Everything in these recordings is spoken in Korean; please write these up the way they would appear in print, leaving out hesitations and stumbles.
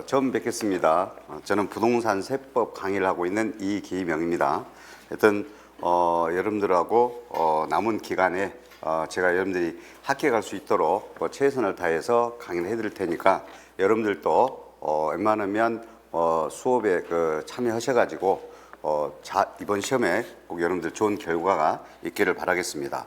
처음 뵙겠습니다. 저는 부동산 세법 강의를 하고 있는 이기명입니다. 하여튼 여러분들하고 남은 기간에 제가 여러분들이 합격할 수 있도록 최선을 다해서 강의를 해드릴 테니까 여러분들도 웬만하면 수업에 참여하셔가지고 이번 시험에 꼭 여러분들 좋은 결과가 있기를 바라겠습니다.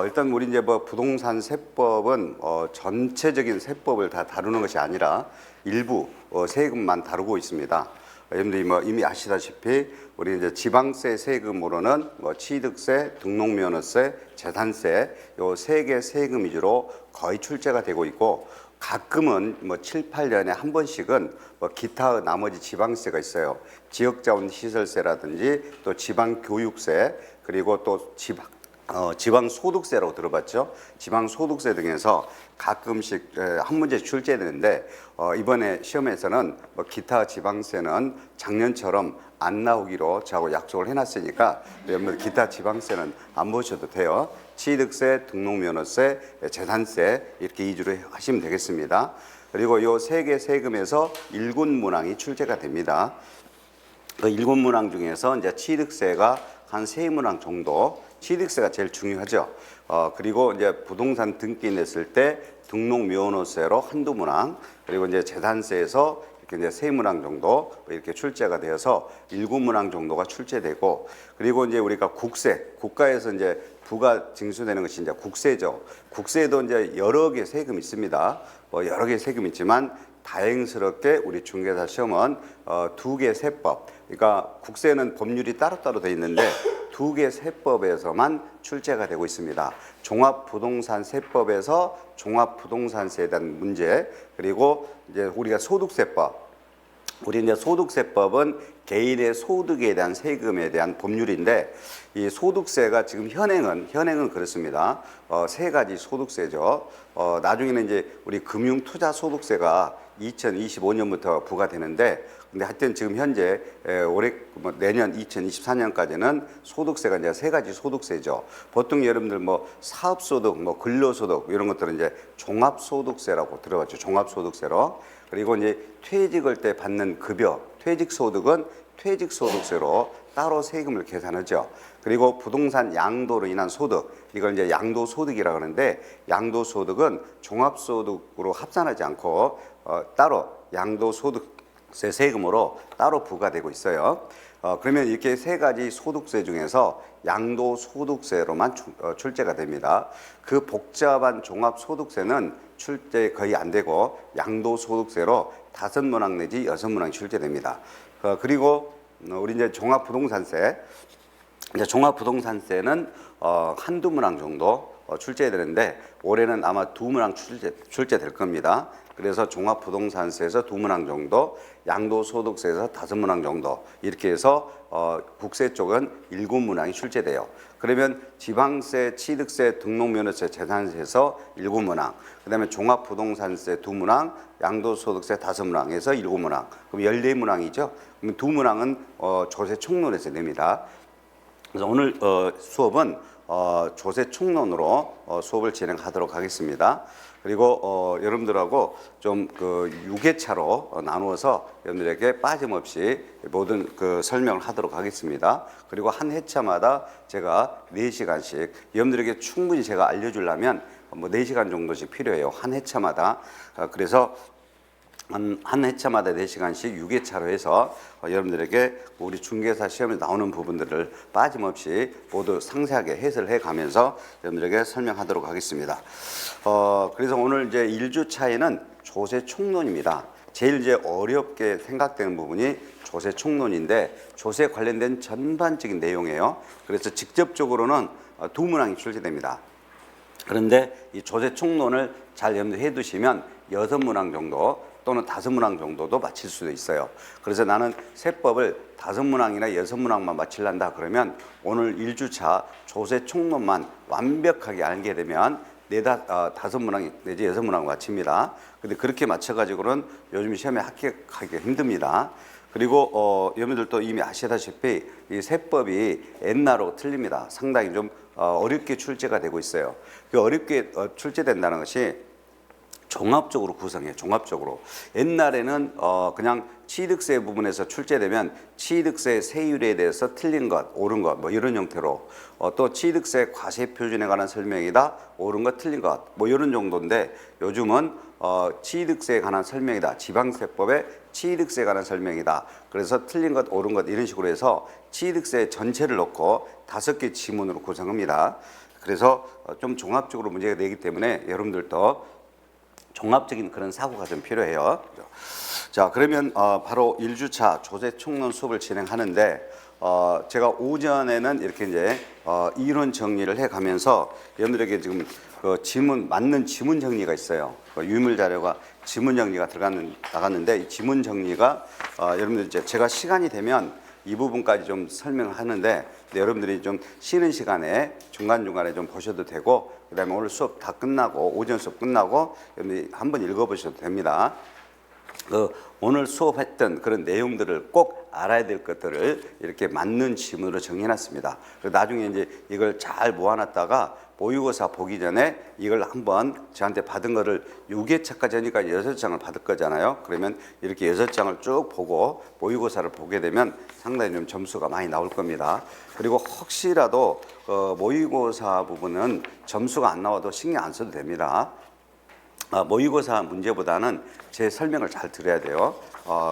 일단 우리 이제 부동산 세법은 전체적인 세법을 다 다루는 것이 아니라 일부 세금만 다루고 있습니다. 여러분들이 이미 아시다시피 우리 이제 지방세 세금으로는 취득세, 등록면허세, 재산세 요 세 개 세금 위주로 거의 출제가 되고 있고 가끔은 7, 8년에 한 번씩은 기타 나머지 지방세가 있어요. 지역자원시설세라든지 또 지방교육세 그리고 또 지방소득세라고 들어봤죠. 지방소득세 등에서 가끔씩 한 문제 출제되는데 이번에 시험에서는 기타 지방세는 작년처럼 안 나오기로 저하고 약속을 해놨으니까 여러분들 기타 지방세는 안 보셔도 돼요. 취득세, 등록면허세, 재산세 이렇게 위주로 하시면 되겠습니다. 그리고 이 세 개 세금에서 일군문항이 출제가 됩니다. 그 일군문항 중에서 이제 취득세가 한 세 문항 정도, 취득세가 제일 중요하죠. 그리고 이제 부동산 등기 냈을 때 등록면허세로 한두 문항, 그리고 이제 재산세에서 이렇게 이제 세 문항 정도 이렇게 출제가 되어서 일곱 문항 정도가 출제되고, 그리고 이제 우리가 국세, 국가에서 이제 부가 징수되는 것이 이제 국세죠. 국세도 이제 여러 개 세금이 있습니다. 여러 개 세금이 있지만 다행스럽게 우리 중개사 시험은 두 개 세법, 그러니까 국세는 법률이 따로따로 돼 있는데 두 개 세법에서만 출제가 되고 있습니다. 종합부동산 세법에서 종합부동산세에 대한 문제, 그리고 이제 우리가 소득세법, 우리 이제 소득세법은 개인의 소득에 대한 세금에 대한 법률인데 이 소득세가 지금 현행은 그렇습니다. 세 가지 소득세죠. 나중에는 이제 우리 금융투자소득세가 2025년부터 부과되는데, 근데 하여튼 지금 현재 올해 내년 2024년까지는 소득세가 이제 세 가지 소득세죠. 보통 여러분들 사업소득, 근로소득 이런 것들은 이제 종합소득세라고 들어봤죠. 종합소득세로. 그리고 이제 퇴직할 때 받는 급여, 퇴직소득은 퇴직소득세로 따로 세금을 계산하죠. 그리고 부동산 양도로 인한 소득, 이걸 이제 양도소득이라고 하는데 양도소득은 종합소득으로 합산하지 않고 따로 양도소득세 세금으로 따로 부과되고 있어요. 그러면 이렇게 세 가지 소득세 중에서 양도소득세로만 출제가 됩니다. 그 복잡한 종합소득세는 출제 거의 안 되고 양도소득세로 5문항 내지 6문항이 출제됩니다. 그리고 우리 이제 종합부동산세, 이제 종합부동산세는 한두 문항 정도 출제되는데 올해는 아마 2문항 출제될 겁니다. 그래서 종합부동산세에서 2문항 정도, 양도소득세에서 5문항 정도 이렇게 해서 국세 쪽은 7문항이 출제돼요. 그러면 지방세, 취득세, 등록면허세, 재산세에서 7문항, 그다음에 종합부동산세 2문항, 양도소득세 5문항에서 7문항, 그럼 14문항이죠. 그럼 2문항은 조세총론에서 냅니다. 그래서 오늘 수업은 조세총론으로 수업을 진행하도록 하겠습니다. 그리고 여러분들하고 좀 6회차로 나누어서 여러분들에게 빠짐없이 모든 설명을 하도록 하겠습니다. 그리고 한 회차마다 제가 4시간씩 여러분들에게 충분히 제가 알려주려면 4시간 정도씩 필요해요. 한 회차마다. 그래서 한 회차마다 4시간씩 6회차로 해서 여러분들에게 우리 중개사 시험에 나오는 부분들을 빠짐없이 모두 상세하게 해설을 해가면서 여러분들에게 설명하도록 하겠습니다. 그래서 오늘 이제 1주차에는 조세총론입니다. 제일 이제 어렵게 생각되는 부분이 조세총론인데 조세 관련된 전반적인 내용이에요. 그래서 직접적으로는 2문항이 출제됩니다. 그런데 이 조세총론을 잘 여러분들 해두시면 6문항 정도 또는 5문항 정도도 맞힐 수도 있어요. 그래서 나는 세법을 5문항이나 6문항만 맞힐란다 그러면 오늘 1주차 조세총론만 완벽하게 알게 되면 5문항 내지 6문항 맞춥니다. 근데 그렇게 맞춰가지고는 요즘 시험에 합격하기가 힘듭니다. 그리고 여러분들도 이미 아시다시피 이 세법이 옛날하고 틀립니다. 상당히 좀 어렵게 출제가 되고 있어요. 그 어렵게 출제된다는 것이 종합적으로 구성해요. 종합적으로. 옛날에는 그냥 취득세 부분에서 출제되면 취득세 세율에 대해서 틀린 것, 옳은 것, 뭐 이런 형태로 또 취득세 과세 표준에 관한 설명이다, 옳은 것, 틀린 것, 뭐 이런 정도인데 요즘은 취득세에 관한 설명이다, 지방세법의 취득세에 관한 설명이다. 그래서 틀린 것, 옳은 것 이런 식으로 해서 취득세 전체를 놓고 5개 지문으로 구성합니다. 그래서 좀 종합적으로 문제가 되기 때문에 여러분들도 종합적인 그런 사고가 좀 필요해요. 자, 그러면 바로 1주차 조세 총론 수업을 진행하는데 제가 오전에는 이렇게 이제 이론 정리를 해가면서 여러분들에게 지금 그 지문 맞는 지문 정리가 있어요. 그 유물 자료가 지문 정리가 나갔는데 이 지문 정리가 여러분들 이제 제가 시간이 되면 이 부분까지 좀 설명을 하는데 여러분들이 좀 쉬는 시간에 중간중간에 좀 보셔도 되고 그다음에 오늘 수업 다 끝나고 오전 수업 끝나고 여러분들이 한번 읽어보셔도 됩니다. 오늘 수업했던 그런 내용들을 꼭 알아야 될 것들을 이렇게 맞는 지문으로 정해놨습니다. 나중에 이제 이걸 잘 모아놨다가 모의고사 보기 전에 이걸 한번 저한테 받은 거를 6회차까지 하니까 6장을 받을 거잖아요. 그러면 이렇게 6장을 쭉 보고 모의고사를 보게 되면 상당히 좀 점수가 많이 나올 겁니다. 그리고 혹시라도 모의고사 부분은 점수가 안 나와도 신경 안 써도 됩니다. 모의고사 문제보다는 제 설명을 잘 들어야 돼요.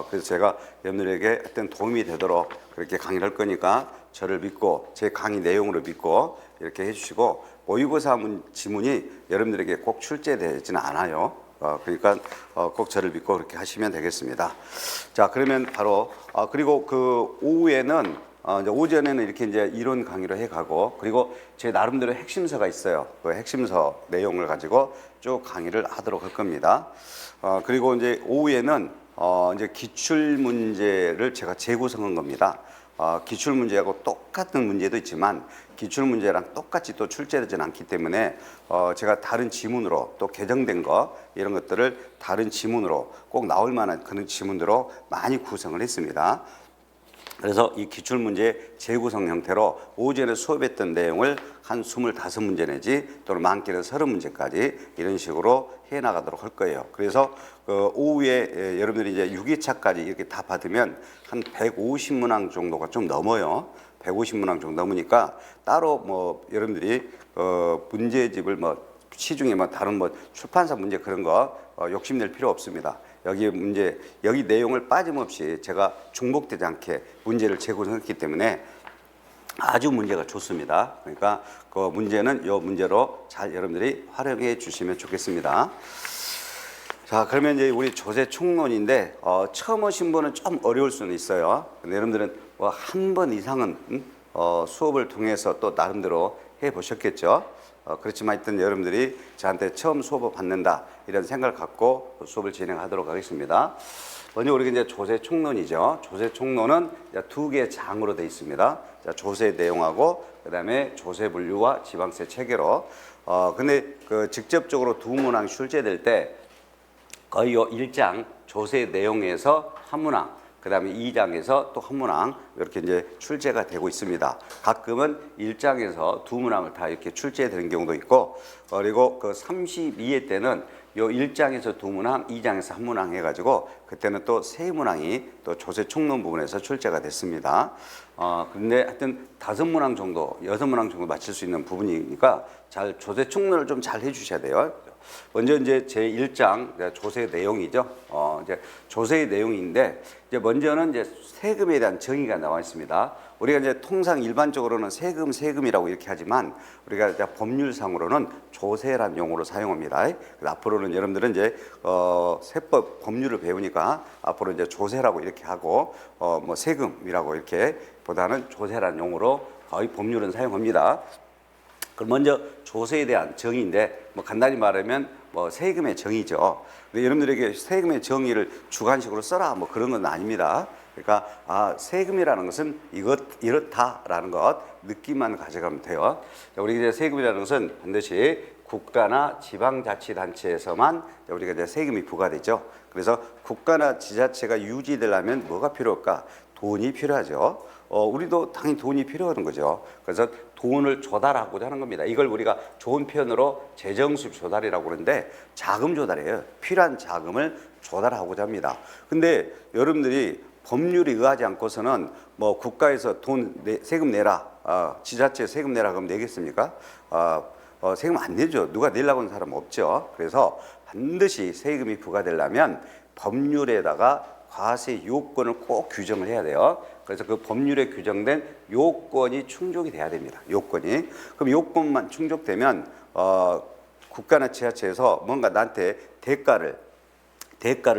그래서 제가 여러분들에게 어떤 도움이 되도록 그렇게 강의를 할 거니까 저를 믿고 제 강의 내용으로 믿고 이렇게 해주시고 모의고사 지문이 여러분들에게 꼭 출제되지는 않아요. 그러니까 꼭 저를 믿고 그렇게 하시면 되겠습니다. 자, 그러면 바로 그리고 그 오후에는 이제 오전에는 이렇게 이제 이론 강의로 해가고 그리고 제 나름대로 핵심서가 있어요. 그 핵심서 내용을 가지고 쭉 강의를 하도록 할 겁니다. 그리고 이제 오후에는 이제 기출 문제를 제가 재구성한 겁니다. 기출 문제하고 똑같은 문제도 있지만 기출 문제랑 똑같이 또 출제되지는 않기 때문에 제가 다른 지문으로 또 개정된 거 이런 것들을 다른 지문으로 꼭 나올 만한 그런 지문으로 많이 구성을 했습니다. 그래서 이 기출문제 재구성 형태로 오전에 수업했던 내용을 한 25문제 내지 또는 많게는 30문제까지 이런 식으로 해나가도록 할 거예요. 그래서 오후에 여러분들이 이제 6회차까지 이렇게 다 받으면 한 150문항 정도가 좀 넘어요. 150문항 정도 넘으니까 따로 뭐 여러분들이 문제집을 뭐 시중에 뭐 다른 뭐 출판사 문제 그런 거 욕심낼 필요 없습니다. 여기 문제, 여기 내용을 빠짐없이 제가 중복되지 않게 문제를 재구성했기 때문에 아주 문제가 좋습니다. 그러니까 그 문제는 이 문제로 잘 여러분들이 활용해 주시면 좋겠습니다. 자, 그러면 이제 우리 조세 총론인데 처음 오신 분은 좀 어려울 수는 있어요. 근데 여러분들은 뭐 한 번 이상은 수업을 통해서 또 나름대로 해 보셨겠죠. 그렇지만 하여튼 여러분들이 저한테 처음 수업을 받는다 이런 생각을 갖고 수업을 진행하도록 하겠습니다. 먼저 우리가 이제 조세 총론이죠. 조세 총론은 2개의 장으로 되어 있습니다. 자, 조세 내용하고 그다음에 조세 분류와 지방세 체계로. 근데 그 직접적으로 두 문항 출제될 때 거의 요 1장 조세 내용에서 한 문항, 그 다음에 2장에서 또 한 문항 이렇게 이제 출제가 되고 있습니다. 가끔은 1장에서 두 문항을 다 이렇게 출제되는 경우도 있고, 그리고 그 32회 때는 요 1장에서 두 문항, 2장에서 한 문항 해가지고 그때는 또 세 문항이 또 조세 총론 부분에서 출제가 됐습니다. 근데 하여튼 5문항 정도, 6문항 정도 맞출 수 있는 부분이니까 잘 조세 총론을 좀 잘 해주셔야 돼요. 먼저 이제 제 1장 조세 내용이죠. 이제 조세의 내용인데 이제 먼저는 이제 세금에 대한 정의가 나와 있습니다. 우리가 이제 통상 일반적으로는 세금이라고 이렇게 하지만 우리가 이제 법률상으로는 조세란 용어로 사용합니다. 그래서 앞으로는 여러분들은 이제 세법 법률을 배우니까 앞으로 이제 조세라고 이렇게 하고 뭐 세금이라고 이렇게 보다는 조세란 용어로 거의 법률은 사용합니다. 그럼 먼저 조세에 대한 정의인데 뭐 간단히 말하면 뭐 세금의 정의죠. 근데 여러분들에게 세금의 정의를 주관식으로 써라 뭐 그런 건 아닙니다. 그러니까 세금이라는 것은 이렇다라는 것 느낌만 가져가면 돼요. 우리 이제 세금이라는 것은 반드시 국가나 지방자치단체에서만 우리가 이제 세금이 부과되죠. 그래서 국가나 지자체가 유지되려면 뭐가 필요할까? 돈이 필요하죠. 우리도 당연히 돈이 필요한 거죠. 그래서 돈을 조달하고자 하는 겁니다. 이걸 우리가 좋은 표현으로 재정수입 조달이라고 그러는데 자금 조달이에요. 필요한 자금을 조달하고자 합니다. 근데 여러분들이 법률에 의하지 않고서는 뭐 국가에서 세금 내라, 지자체 세금 내라 그러면 내겠습니까? 세금 안 내죠. 누가 내려고 하는 사람 없죠. 그래서 반드시 세금이 부과되려면 법률에다가 과세 요건을 꼭 규정을 해야 돼요. 그래서 그 법률에 규정된 요건이 충족이 돼야 됩니다. 요건이. 그럼 요건만 충족되면 국가나 지자체에서 뭔가 나한테 대가를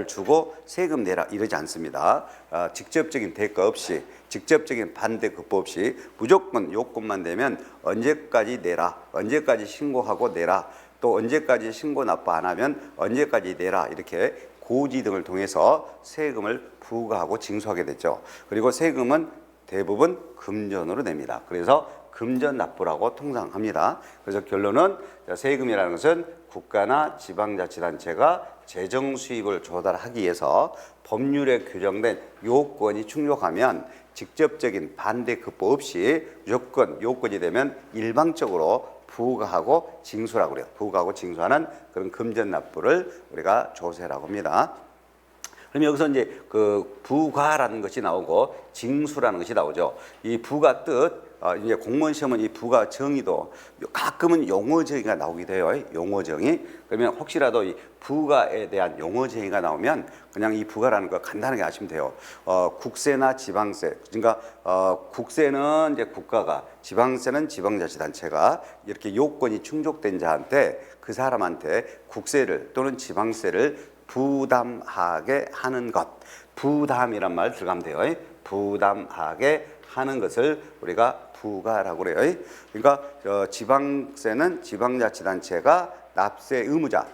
주고 세금 내라 이러지 않습니다. 직접적인 대가 없이, 직접적인 반대 급부 없이 무조건 요건만 되면 언제까지 내라, 언제까지 신고하고 내라, 또 언제까지 신고 납부 안 하면 언제까지 내라, 이렇게 고지 등을 통해서 세금을 부과하고 징수하게 됐죠. 그리고 세금은 대부분 금전으로 냅니다. 그래서 금전 납부라고 통상합니다. 그래서 결론은 세금이라는 것은 국가나 지방자치단체가 재정 수입을 조달하기 위해서 법률에 규정된 요건이 충족하면 직접적인 반대 급부 없이 무조건 요건이 되면 일방적으로 부과하고 징수라고 그래요. 부과하고 징수하는 그런 금전 납부를 우리가 조세라고 합니다. 그럼 여기서 이제 그 부과라는 것이 나오고 징수라는 것이 나오죠. 이 부가 뜻, 이제 공무원 시험은 이 부가 정의도 가끔은 용어 정의가 나오기도 해요. 용어 정의. 그러면 혹시라도 이 부가에 대한 용어 정의가 나오면 그냥 이 부가라는 거 간단하게 아시면 돼요. 국세나 지방세. 그러니까 국세는 이제 국가가, 지방세는 지방자치단체가 이렇게 요건이 충족된 자한테, 그 사람한테 국세를 또는 지방세를 부담하게 하는 것. 부담이란 말 들어가면 돼요. 부담하게 하는 것을 우리가 부가라고 그래요. 그러니까 지방세는 지방자치단체가 납세 의무자,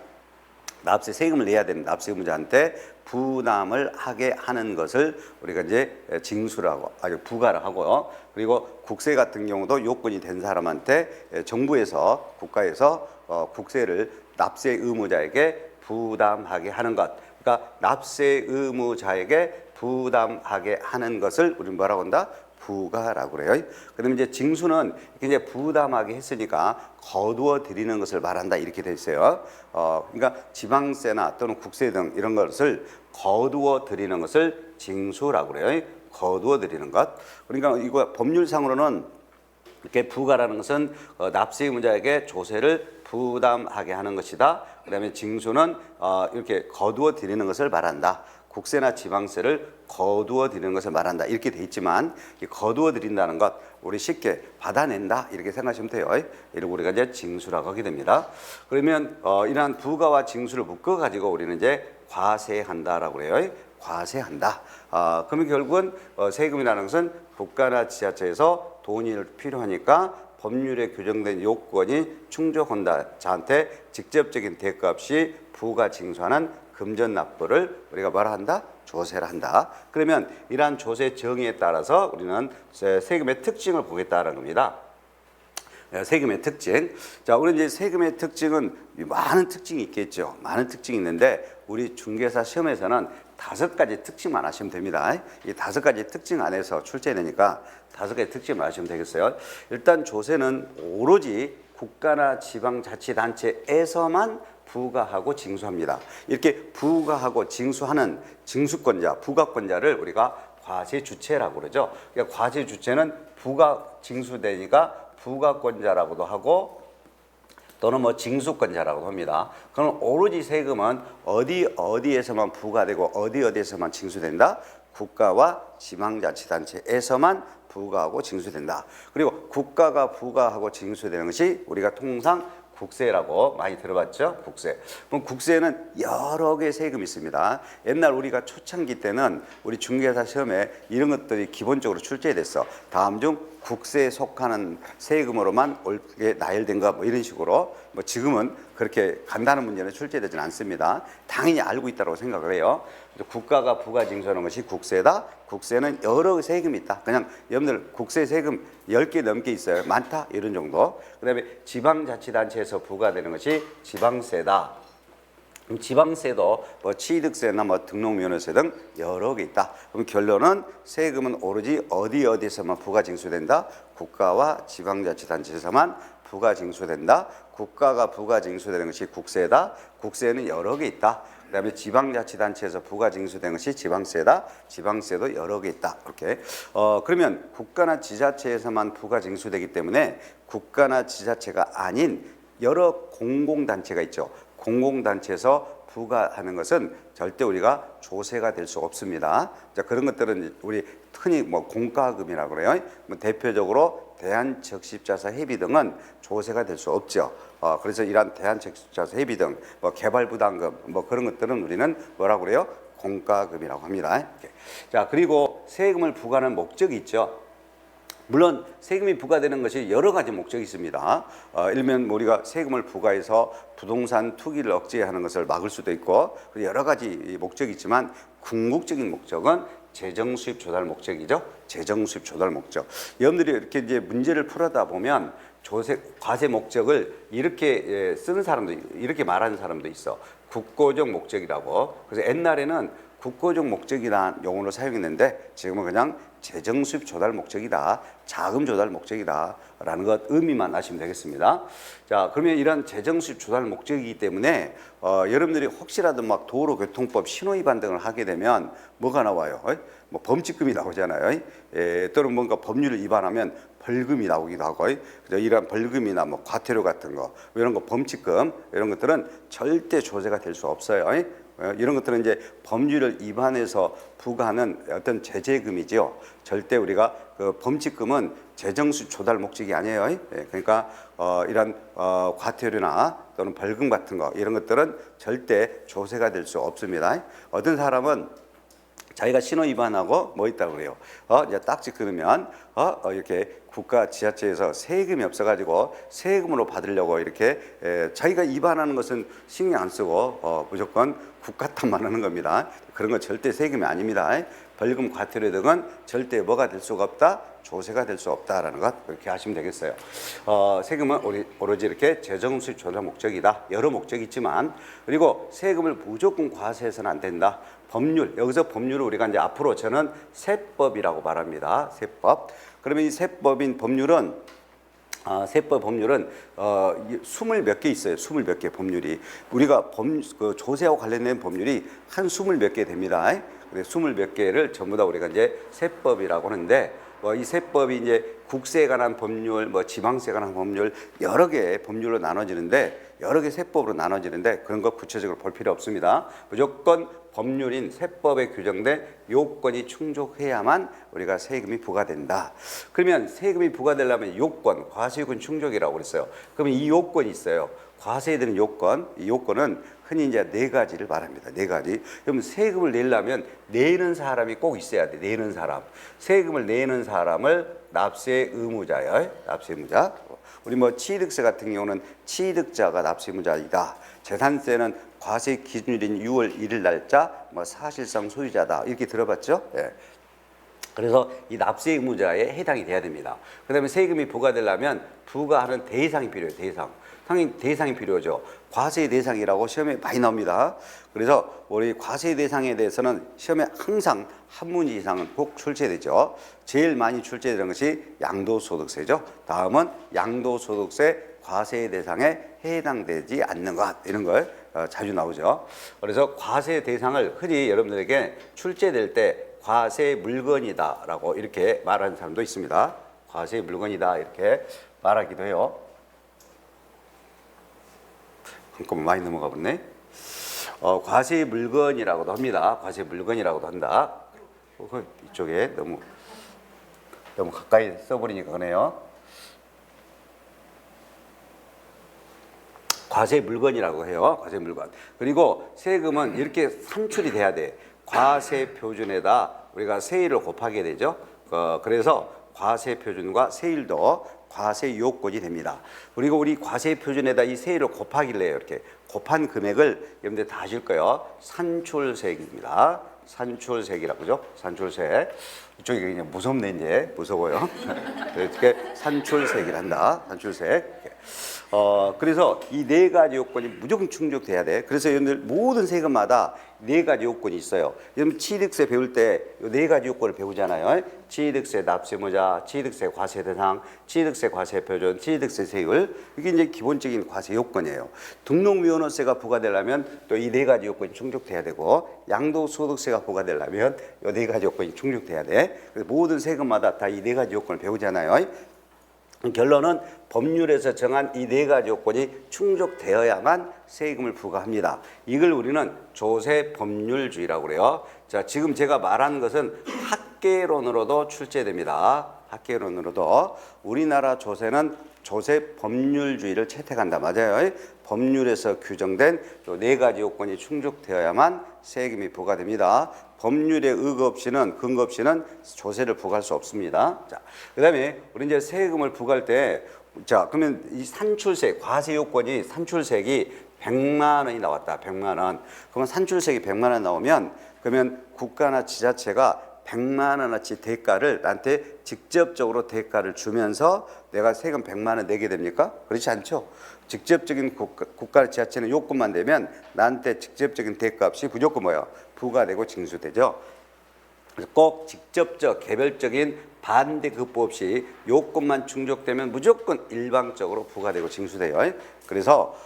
납세 세금을 내야 되는 납세 의무자한테 부담을 하게 하는 것을 우리가 이제 징수라고, 아주 부가를 하고요. 그리고 국세 같은 경우도 요건이 된 사람한테 정부에서, 국가에서 국세를 납세 의무자에게 부담하게 하는 것. 그러니까 납세 의무자에게 부담하게 하는 것을 우리는 뭐라고 한다? 부가라고 그래요. 그다음에 이제 징수는 이제 부담하게 했으니까 거두어 드리는 것을 말한다 이렇게 돼 있어요. 그러니까 지방세나 또는 국세 등 이런 것을 거두어 드리는 것을 징수라고 그래요. 거두어 드리는 것. 그러니까 이거 법률상으로는 이렇게 부가라는 것은 납세 의무자에게 조세를 부담하게 하는 것이다. 그다음에 징수는 이렇게 거두어 드리는 것을 말한다. 국세나 지방세를 거두어 드리는 것을 말한다. 이렇게 돼 있지만 이 거두어 드린다는 것 우리 쉽게 받아낸다 이렇게 생각하시면 돼요. 이를 우리가 이제 징수라고 하게 됩니다. 그러면 이러한 부가와 징수를 묶어 가지고 우리는 이제 과세한다라고 그래요. 과세한다. 그러면 결국은 세금이라는 것은 국가나 지자체에서 돈이 필요하니까 법률에 규정된 요건이 충족한다 자한테 직접적인 대가 없이 부가 징수하는 금전 납부를 우리가 뭐라 한다? 조세를 한다. 그러면 이러한 조세 정의에 따라서 우리는 세금의 특징을 보겠다는 겁니다. 세금의 특징. 자, 우리 이제 세금의 특징은 많은 특징이 있겠죠. 많은 특징이 있는데 우리 중개사 시험에서는 5가지 특징만 아시면 됩니다. 이 5가지 특징 안에서 출제되니까 5가지 특징만 아시면 되겠어요. 일단 조세는 오로지 국가나 지방자치단체에서만 부과하고 징수합니다. 이렇게 부과하고 징수하는 징수권자, 부과권자를 우리가 과세주체라고 그러죠. 그러니까 과세주체는 부과 징수되니까 부과권자라고도 하고 또는 뭐 징수권자라고도 합니다. 그럼 오로지 세금은 어디에서만 부과되고 어디에서만 징수된다? 국가와 지방자치단체에서만 부과하고 징수된다. 그리고 국가가 부과하고 징수되는 것이 우리가 통상 국세라고 많이 들어봤죠? 국세. 그럼 국세는 여러 개의 세금이 있습니다. 옛날 우리가 초창기 때는 우리 중개사 시험에 이런 것들이 기본적으로 출제됐어. 다음 중 국세에 속하는 세금으로만 옳게 나열된가 뭐 이런 식으로. 뭐 지금은 그렇게 간단한 문제는 출제되지는 않습니다. 당연히 알고 있다고 생각을 해요. 국가가 부과징수하는 것이 국세다. 국세는 여러 세금이 있다. 그냥 여러분들 국세 세금 10개 넘게 있어요. 많다 이런 정도. 그다음에 지방자치단체에서 부과되는 것이 지방세다. 그럼 지방세도 뭐 취득세나 뭐 등록면허세 등 여러 개 있다. 그럼 결론은 세금은 오로지 어디에서만 부가징수된다? 국가와 지방자치단체에서만 부가징수된다. 국가가 부가징수되는 것이 국세다. 국세는 여러 개 있다. 그다음에 지방자치단체에서 부가징수된 것이 지방세다. 지방세도 여러 개 있다. 이렇게. 그러면 국가나 지자체에서만 부가징수되기 때문에 국가나 지자체가 아닌 여러 공공단체가 있죠. 공공단체에서 부과하는 것은 절대 우리가 조세가 될 수 없습니다. 자, 그런 것들은 우리 흔히 뭐 공과금이라고 그래요. 뭐 대표적으로 대한적십자사회비 등은 조세가 될 수 없죠. 그래서 이러한 대한적십자사회비 등 뭐 개발부담금 뭐 그런 것들은 우리는 뭐라고 그래요? 공과금이라고 합니다. 이렇게. 자, 그리고 세금을 부과하는 목적이 있죠. 물론 세금이 부과되는 것이 여러 가지 목적이 있습니다. 일면 우리가 세금을 부과해서 부동산 투기를 억제하는 것을 막을 수도 있고 여러 가지 목적이 있지만 궁극적인 목적은 재정 수입 조달 목적이죠. 재정 수입 조달 목적. 여러분들이 이렇게 이제 문제를 풀어다 보면 과세 목적을 이렇게 쓰는 사람도 이렇게 말하는 사람도 있어. 국고적 목적이라고. 그래서 옛날에는 국고적 목적이라는 용어를 사용했는데 지금은 그냥 재정 수입 조달 목적이다, 자금 조달 목적이다 라는 것 의미만 아시면 되겠습니다. 자, 그러면 이런 재정 수입 조달 목적이기 때문에 여러분들이 혹시라도 막 도로교통법 신호위반 등을 하게 되면 뭐가 나와요? 뭐 범칙금이 나오잖아요. 또는 뭔가 법률을 위반하면 벌금이 나오기도 하고, 그래서 이런 벌금이나 뭐 과태료 같은 거, 이런 거 범칙금 이런 것들은 절대 조세가 될 수 없어요. 이런 것들은 이제 법률을 위반해서 부과하는 어떤 제재금이죠. 절대 우리가 그 범칙금은 재정수입 조달 목적이 아니에요. 그러니까 이런 과태료나 또는 벌금 같은 거 이런 것들은 절대 조세가 될 수 없습니다. 어떤 사람은 자기가 신호 위반하고 뭐 있다고 그래요. 이제 딱지 끊으면 이렇게 국가 지자체에서 세금이 없어가지고 세금으로 받으려고 이렇게 자기가 위반하는 것은 신경 안 쓰고 무조건 국가 탓만 하는 겁니다. 그런 건 절대 세금이 아닙니다. 벌금, 과태료 등은 절대 뭐가 될 수가 없다? 조세가 될 수 없다라는 것 그렇게 하시면 되겠어요. 세금은 오로지 이렇게 재정 수입 조달 목적이다. 여러 목적이 있지만 그리고 세금을 무조건 과세해서는 안 된다. 법률, 여기서 법률을 우리가 이제 앞으로 저는 세법이라고 말합니다. 세법. 그러면 이 세법인 법률은 세법 법률은 20몇 개 있어요. 20몇 개 법률이. 우리가 그 조세하고 관련된 법률이 한 20몇 개 됩니다. 그래서 20몇 개를 전부 다 우리가 이제 세법이라고 하는데 이 세법이 이제 국세에 관한 법률, 뭐 지방세에 관한 법률 여러 개의 법률로 나눠지는데 여러 개 세법으로 나눠지는데 그런 거 구체적으로 볼 필요 없습니다. 무조건 법률인 세법에 규정된 요건이 충족해야만 우리가 세금이 부과된다. 그러면 세금이 부과되려면 요건, 과세요건 충족이라고 그랬어요. 그러면 이 요건이 있어요. 과세에 드는 요건, 이 요건은 흔히 이제 네 가지를 말합니다. 네 가지. 그럼 세금을 내려면 내는 사람이 꼭 있어야 돼. 내는 사람. 세금을 내는 사람을 납세 의무자예요. 납세 의무자. 우리 뭐 취득세 같은 경우는 취득자가 납세 의무자이다. 재산세는 과세 기준일인 6월 1일 날짜 뭐 사실상 소유자다. 이렇게 들어봤죠? 예. 그래서 이 납세 의무자에 해당이 돼야 됩니다. 그다음에 세금이 부과되려면 부과하는 대상이 필요해요. 대상. 당연히 대상이 필요하죠. 과세 대상이라고 시험에 많이 나옵니다. 그래서 우리 과세 대상에 대해서는 시험에 항상 한 문제 이상은 꼭 출제되죠. 제일 많이 출제되는 것이 양도소득세죠. 다음은 양도소득세 과세 대상에 해당되지 않는 것 이런 걸 자주 나오죠. 그래서 과세 대상을 흔히 여러분들에게 출제될 때 과세 물건이다라고 이렇게 말하는 사람도 있습니다. 과세 물건이다 이렇게 말하기도 해요. 한꺼번에 많이 넘어가 봤네. 과세 물건이라고도 합니다. 과세 물건이라고도 한다. 이쪽에 너무 가까이 써버리니까 그러네요. 과세 물건이라고 해요. 과세 물건. 그리고 세금은 이렇게 산출이 돼야 돼. 과세 표준에다 우리가 세율을 곱하게 되죠. 그래서 과세 표준과 세율도 과세 요건이 됩니다. 그리고 우리 과세 표준에다 이 세율을 곱하기를 해요. 이렇게 곱한 금액을 여러분들 다 아실 거예요. 산출세입니다. 산출세이라고 그죠? 산출세. 이쪽이 그냥 무섭네 이제 무서워요. 이렇게 산출세기를 한다. 산출세. 그래서 이 네 가지 요건이 무조건 충족돼야 돼. 그래서 여러분들 모든 세금마다 네 가지 요건이 있어요. 여러분 취득세 배울 때 이 네 가지 요건을 배우잖아요. 취득세 납세무자, 취득세 과세 대상, 취득세 과세 표준, 취득세 세율. 이게 이제 기본적인 과세 요건이에요. 등록면허세가 부과되려면 또 이 네 가지 요건이 충족돼야 되고, 양도소득세가 부과되려면 이 네 가지 요건이 충족돼야 돼. 그래서 모든 세금마다 다 이 네 가지 요건을 배우잖아요. 결론은 법률에서 정한 이 네 가지 요건이 충족되어야만 세금을 부과합니다. 이걸 우리는 조세 법률주의라고 그래요. 자, 지금 제가 말하는 것은 학계론으로도 출제됩니다. 학계론으로도 우리나라 조세는 조세 법률주의를 채택한다. 맞아요. 법률에서 규정된 네 가지 요건이 충족되어야만 세금이 부과됩니다. 법률에 의거 없이는, 근거 없이는 조세를 부과할 수 없습니다. 자, 그다음에 우리 이제 세금을 부과할 때, 자, 그러면 이 산출세, 과세 요건이 산출세액이 100만 원이 나왔다. 100만 원. 그러면 산출세액이 100만 원 나오면, 그러면 국가나 지자체가 100만 원어치 대가를 나한테 직접적으로 대가를 주면서 내가 세금 100만 원 내게 됩니까? 그렇지 않죠. 직접적인 국가 지자체는 요건만 되면 나한테 직접적인 대가값이 무조건 뭐예요? 부과되고 징수되죠. 그래서 꼭 직접적 개별적인 반대 급부 없이 요건만 충족되면 무조건 일방적으로 부과되고 징수돼요. 그래서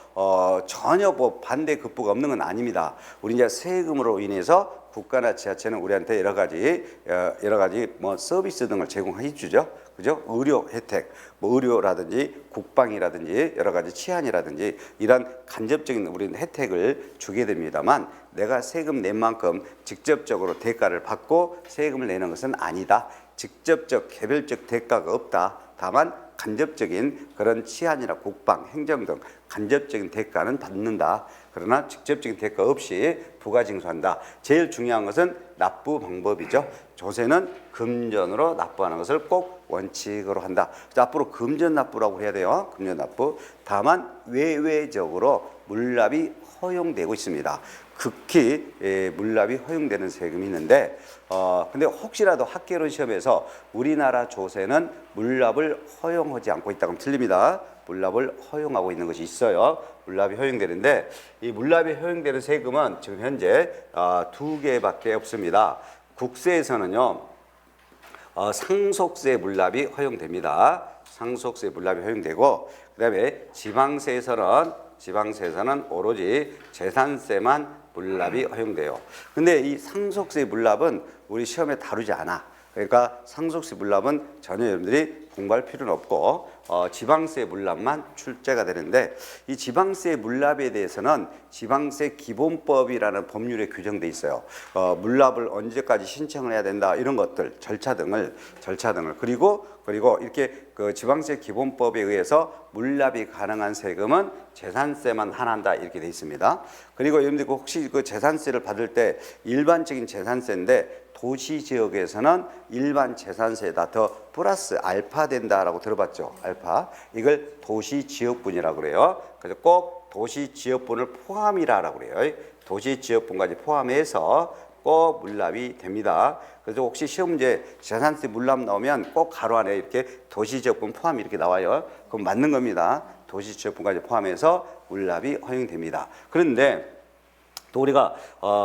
전혀 뭐 반대 급부가 없는 건 아닙니다. 우리 이제 세금으로 인해서 국가나 지자체는 우리한테 여러 가지 뭐 서비스 등을 제공해 주죠. 그죠? 의료 혜택, 뭐 의료라든지 국방이라든지 여러 가지 치안이라든지 이런 간접적인 우리는 혜택을 주게 됩니다만, 내가 세금 낸 만큼 직접적으로 대가를 받고 세금을 내는 것은 아니다. 직접적 개별적 대가가 없다. 다만 간접적인 그런 치안이나 국방, 행정 등 간접적인 대가는 받는다. 그러나 직접적인 대가 없이 부가징수한다. 제일 중요한 것은 납부 방법이죠. 조세는 금전으로 납부하는 것을 꼭 원칙으로 한다. 그래서 앞으로 금전 납부라고 해야 돼요. 금전 납부. 다만 외외적으로 물납이 허용되고 있습니다. 극히 물납이 허용되는 세금이 있는데, 근데 혹시라도 학계론 시험에서 우리나라 조세는 물납을 허용하지 않고 있다고 하면 틀립니다. 물납을 허용하고 있는 것이 있어요. 물납이 허용되는데, 이 물납이 허용되는 세금은 지금 현재 두 개밖에 없습니다. 국세에서는요, 상속세 물납이 허용됩니다. 상속세 물납이 허용되고, 그다음에 지방세에서는 오로지 재산세만 물납이 허용돼요. 근데 이 상속세 물납은 우리 시험에 다루지 않아. 그러니까 상속세 물납은 전혀 여러분들이 공부할 필요는 없고, 지방세 물납만 출제가 되는데, 이 지방세 물납에 대해서는 지방세 기본법이라는 법률에 규정돼 있어요. 물납을 언제까지 신청을 해야 된다, 이런 것들, 절차 등을 그리고 이렇게 그 지방세 기본법에 의해서 물납이 가능한 세금은 재산세만 환한다, 이렇게 돼 있습니다. 그리고 여러분들 혹시 그 재산세를 받을 때 일반적인 재산세인데, 도시 지역에서는 일반 재산세에다 더 플러스 알파 된다라고 들어봤죠? 알파. 이걸 도시 지역분이라고 그래요. 그래서 꼭 도시 지역분을 포함이라고 그래요. 도시 지역분까지 포함해서 꼭 물납이 됩니다. 그래서 혹시 시험 문제 재산세 물납 나오면 꼭 가로 안에 이렇게 도시 지역분 포함 이렇게 나와요. 그럼 맞는 겁니다. 도시 지역분까지 포함해서 물납이 허용됩니다. 그런데 또 우리가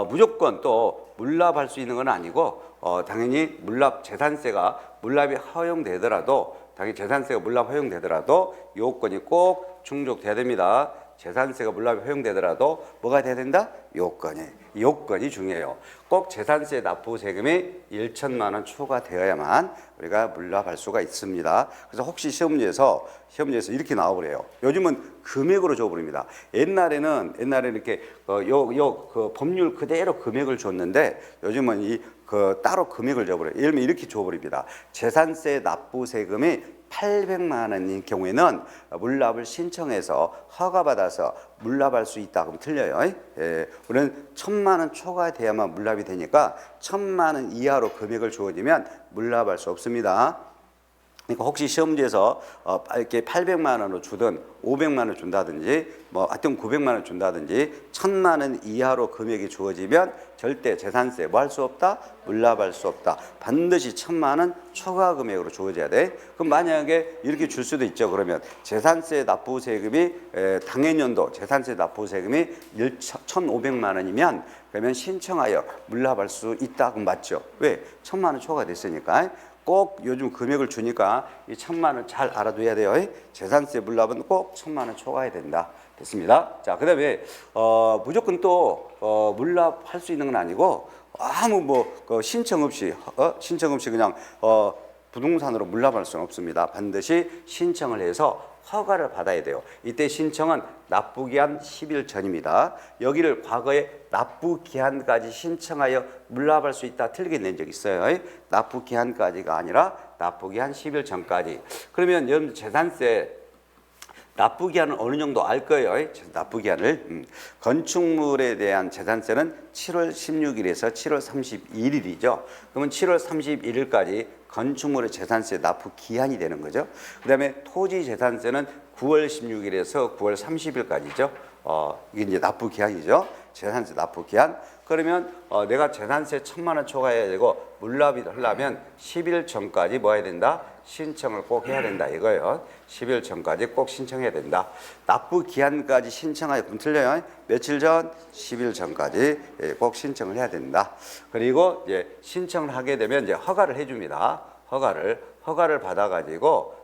무조건 또 물납할 수 있는 건 아니고, 당연히 재산세가 물납이 허용되더라도, 당연히 재산세가 물납 허용되더라도 요건이 꼭 충족돼야 됩니다. 재산세가 물납이 허용되더라도 뭐가 돼야 된다? 요건이 중요해요. 꼭 재산세 납부 세금이 1천만 원 초과되어야만 우리가 물납할 수가 있습니다. 그래서 혹시 시험 문제에서 이렇게 나와버려요. 요즘은 금액으로 줘버립니다. 옛날에는 이렇게 그 법률 그대로 금액을 줬는데, 요즘은 따로 금액을 줘버려요. 예를 들면 이렇게 줘버립니다. 재산세 납부 세금이 800만 원인 경우에는 물납을 신청해서 허가받아서 물납할 수 있다. 그럼 틀려요. 우리는 1,000만 원 초과돼야만 물납이 되니까 1,000만 원 이하로 금액을 주어지면 물납할 수 없습니다. 그러니까 혹시 시험지에서 이렇게 800만 원을 주든 500만 원 준다든지 뭐 하여튼 900만 원 준다든지 1000만 원 이하로 금액이 주어지면 절대 재산세 뭐 할 수 없다? 물납할 수 없다. 반드시 1000만 원 초과 금액으로 주어져야 돼. 그럼 만약에 이렇게 줄 수도 있죠. 그러면 재산세 납부 세금이 당해년도 재산세 납부 세금이 1,500만 원이면 그러면 신청하여 물납할 수 있다. 그럼 맞죠? 왜? 1000만 원 초과됐으니까. 꼭 요즘 금액을 주니까 이 1000만 원 잘 알아둬야 돼요. 재산세 물납은 꼭 1000만 원 초과해야 된다. 됐습니다. 자, 그다음에 무조건 또 물납할 수 있는 건 아니고 아무 신청 없이 그냥 부동산으로 물납할 수는 없습니다. 반드시 신청을 해서 허가를 받아야 돼요. 이때 신청은 납부기한 10일 전입니다. 여기를 과거에 납부기한까지 신청하여 물납할 수 있다 틀리게 낸 적이 있어요. 납부기한까지가 아니라 납부기한 10일 전까지. 그러면 여러분 재산세 납부기한은 어느 정도 알 거예요. 납부기한을. 건축물에 대한 재산세는 7월 16일에서 7월 31일이죠. 그러면 7월 31일까지 건축물의 재산세 납부 기한이 되는 거죠. 그다음에 토지 재산세는 9월 16일에서 9월 30일까지죠. 이게 이제 납부 기한이죠. 재산세 납부 기한. 그러면 내가 재산세 1000만 원 초과해야 되고 물납이 하려면 10일 전까지 뭐 해야 된다? 신청을 꼭 해야 된다 이거예요. 10일 전까지 꼭 신청해야 된다. 납부 기한까지 신청하여 그럼 틀려요. 며칠 전? 10일 전까지 꼭 신청을 해야 된다. 그리고 이제 신청을 하게 되면 이제 허가를 해줍니다. 허가를 받아가지고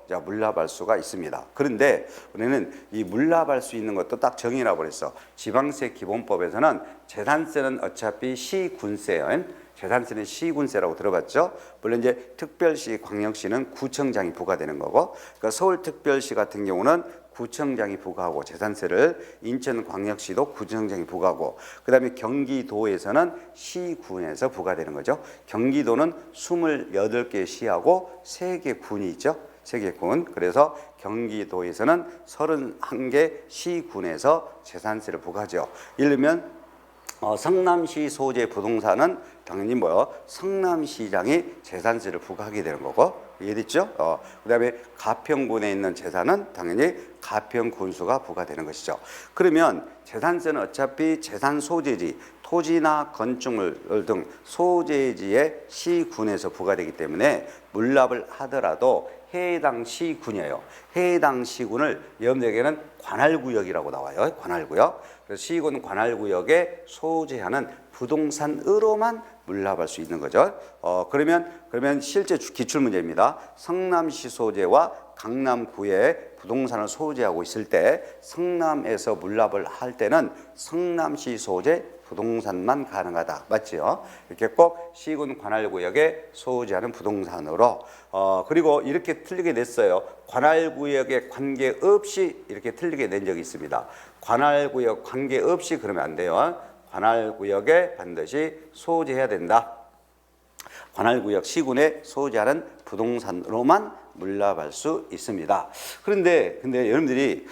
자, 물납할 수가 있습니다. 그런데 우리는 이 물납할 수 있는 것도 딱 정의라고 그랬어. 지방세 기본법에서는 재산세는 어차피 시군세예요. 재산세는 시군세라고 들어봤죠? 물론 이제 특별시, 광역시는 구청장이 부과되는 거고, 그러니까 서울특별시 같은 경우는 구청장이 부과하고 재산세를, 인천광역시도 구청장이 부과하고, 그다음에 경기도에서는 시군에서 부과되는 거죠. 경기도는 28개 시하고 3개 군이 있죠. 3개 군. 그래서 경기도에서는 31개 시군에서 재산세를 부과하죠. 예를 들면 성남시 소재 부동산은 당연히 성남시장이 재산세를 부과하게 되는 거고, 이해됐죠? 그다음에 가평군에 있는 재산은 당연히 가평군수가 부과되는 것이죠. 그러면 재산세는 어차피 재산 소재지, 토지나 건축물 등 소재지의 시군에서 부과되기 때문에 물납을 하더라도 해당 시군이에요. 해당 시군을 여러분에게는 관할구역이라고 나와요. 관할구역. 그래서 시군 관할구역에 소재하는 부동산으로만 물납할 수 있는 거죠. 그러면 실제 기출문제입니다. 성남시 소재와 강남구에 부동산을 소재하고 있을 때 성남에서 물납을 할 때는 성남시 소재 부동산만 가능하다. 맞죠? 이렇게 꼭 시군 관할구역에 소재하는 부동산으로 그리고 이렇게 틀리게 냈어요. 관할구역에 관계없이 이렇게 틀리게 낸 적이 있습니다. 관할구역 관계없이 그러면 안 돼요. 관할구역에 반드시 소재해야 된다. 관할구역 시군에 소재하는 부동산으로만 물납할 수 있습니다. 그런데 여러분들이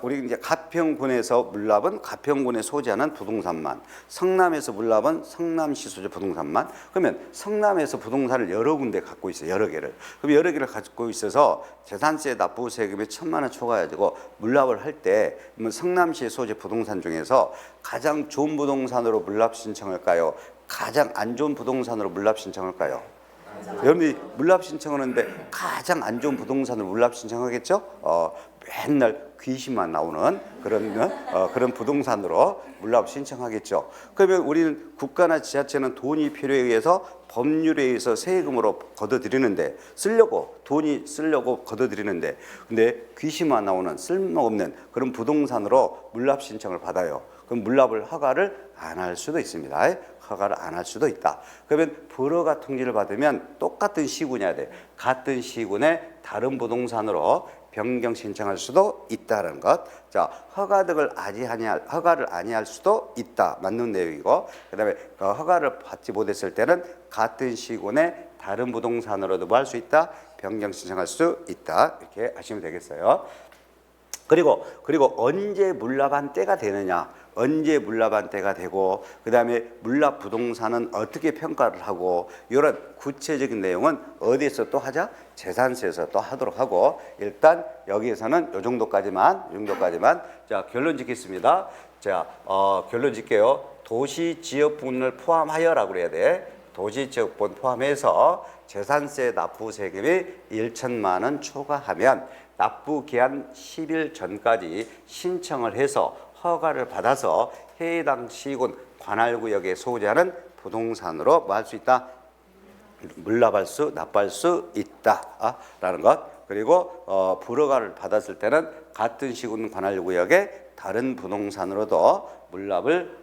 우리 이제 가평군에서 물납은 가평군에 소재하는 부동산만, 성남에서 물납은 성남시 소재 부동산만. 그러면 성남에서 부동산을 여러 군데 갖고 있어요. 여러 개를. 그럼 여러 개를 갖고 있어서 재산세 납부 세금이 1000만 원 초과해가지고 물납을 할 때 성남시 소재 부동산 중에서 가장 좋은 부동산으로 물납 신청할까요? 가장 안 좋은 부동산으로 물납 신청할까요? 여러분들이 물납 신청하는데 가장 안 좋은 부동산으로 물납 신청하겠죠? 맨날 귀신만 나오는 그런 부동산으로 물납 신청하겠죠. 그러면 우리는 국가나 지자체는 돈이 필요에 의해서 법률에 의해서 세금으로 걷어들이는데 돈이 쓰려고 걷어들이는데 근데 귀신만 나오는 쓸모없는 그런 부동산으로 물납 신청을 받아요. 그럼 물납을 허가를 안 할 수도 있습니다. 허가를 안 할 수도 있다. 그러면 불허가 통지를 받으면 똑같은 시군이어야 돼. 같은 시군에 다른 부동산으로 변경 신청할 수도 있다는 것. 자, 허가를 아니할 수도 있다. 맞는 내용이고, 그다음에 허가를 받지 못했을 때는 같은 시군에 다른 부동산으로도 뭐 할 수 있다? 변경 신청할 수 있다. 이렇게 하시면 되겠어요. 그리고 언제 물납한 때가 되느냐? 언제 물납한테가 되고 그다음에 물납 부동산은 어떻게 평가를 하고 이런 구체적인 내용은 어디에서 또 하자? 재산세에서 또 하도록 하고 일단 여기에서는 이 정도까지만 자 결론 짓겠습니다. 자 결론 짓게요. 도시지역분을 포함하여라고 그래야 돼. 도시지역분 포함해서 재산세 납부 세금이 1천만 원 초과하면 납부 기한 10일 전까지 신청을 해서 허가를 받아서 해당 시군 관할구역에 소재하는 부동산으로 뭐 할 수 있다? 납부할 수 있다라는 것. 그리고 불허가를 받았을 때는 같은 시군 관할구역에 다른 부동산으로도 물납을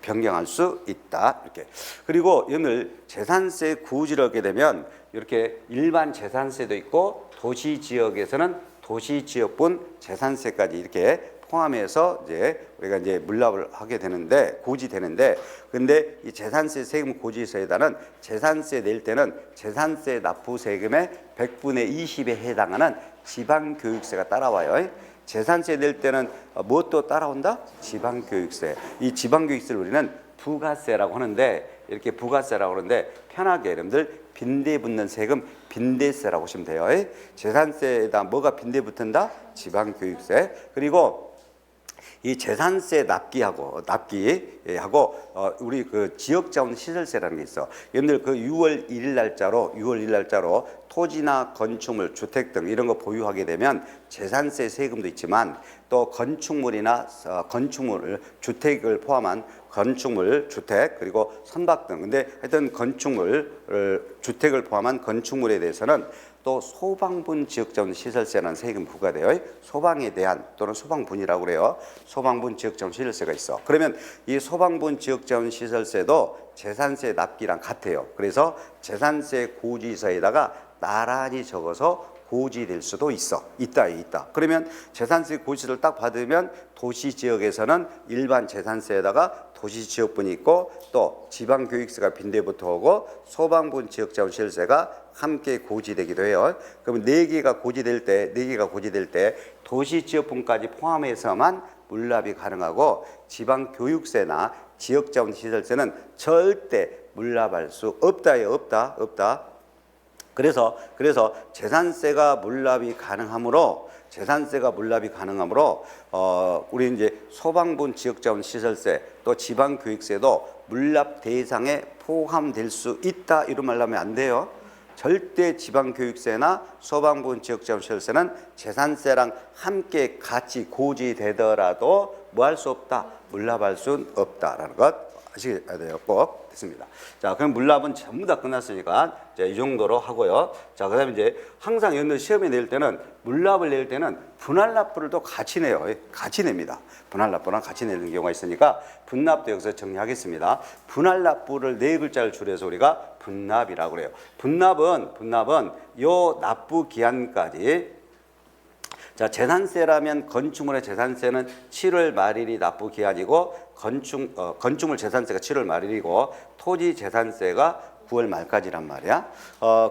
변경할 수 있다. 이렇게. 그리고 오늘 재산세 구지를 하게 되면 이렇게 일반 재산세도 있고 도시지역에서는 도시지역분 재산세까지 이렇게 포함해서 이제 우리가 이제 물납을 하게 되는데 고지되는데 근데 이 재산세 세금 고지서에다는 재산세 낼 때는 재산세 납부 세금의 100분의 20에 해당하는 지방교육세가 따라와요. 재산세 낼 때는 무엇도 따라온다? 지방교육세. 이 지방교육세를 우리는 부가세라고 하는데 이렇게 부가세라고 하는데 편하게 여러분들 빈대 붙는 세금 빈대세라고 보시면 돼요. 재산세에다 뭐가 빈대 붙는다? 지방교육세. 그리고 이 재산세 납기하고 우리 그 지역자원시설세라는 게 있어. 여러분들 그 6월 1일 날짜로 토지나 건축물, 주택 등 이런 거 보유하게 되면 재산세 세금도 있지만 또 건축물이나 건축물, 주택을 포함한 건축물, 주택 그리고 선박 등 근데 하여튼 건축물, 주택을 포함한 건축물에 대해서는 또 소방분 지역자원 시설세라는 세금 부과돼요. 소방에 대한 또는 소방분이라고 그래요. 소방분 지역자원 시설세가 있어. 그러면 이 소방분 지역자원 시설세도 재산세 납기랑 같아요. 그래서 재산세 고지서에다가 나란히 적어서 고지될 수도 있다. 그러면 재산세 고지를 딱 받으면 도시지역에서는 일반 재산세에다가 도시지역분이 있고 또 지방교육세가 빈대부터 오고 소방분 지역자원시설세가 함께 고지되기도 해요. 그러면 네 개가 고지될 때 도시지역분까지 포함해서만 물납이 가능하고 지방교육세나 지역자원시설세는 절대 물납할 수 없다. 그래서 재산세가 물납이 가능하므로 우리 이제 소방분 지역자원 시설세 또 지방교육세도 물납 대상에 포함될 수 있다 이런 말 하면 안 돼요. 절대 지방교육세나 소방분 지역자원 시설세는 재산세랑 함께 같이 고지되더라도 뭐 할 수 없다? 물납할 수 없다라는 것 아셔야 돼요. 꼭 됐습니다. 자, 그럼 물납은 전부 다 끝났으니까 이제 이 정도로 하고요. 자, 그다음에 이제 항상 여러분들 시험에 낼 때는 물납을 낼 때는 분할납부를 또 같이 내요. 같이 냅니다. 분할납부랑 같이 내는 경우가 있으니까 분납도 여기서 정리하겠습니다. 분할납부를 네 글자를 줄여서 우리가 분납이라고 그래요. 분납은 요 납부 기한까지 자, 재산세라면 건축물의 재산세는 7월 말일이 납부 기한이고 건축물 재산세가 7월 말일이고 토지 재산세가 9월 말까지란 말이야.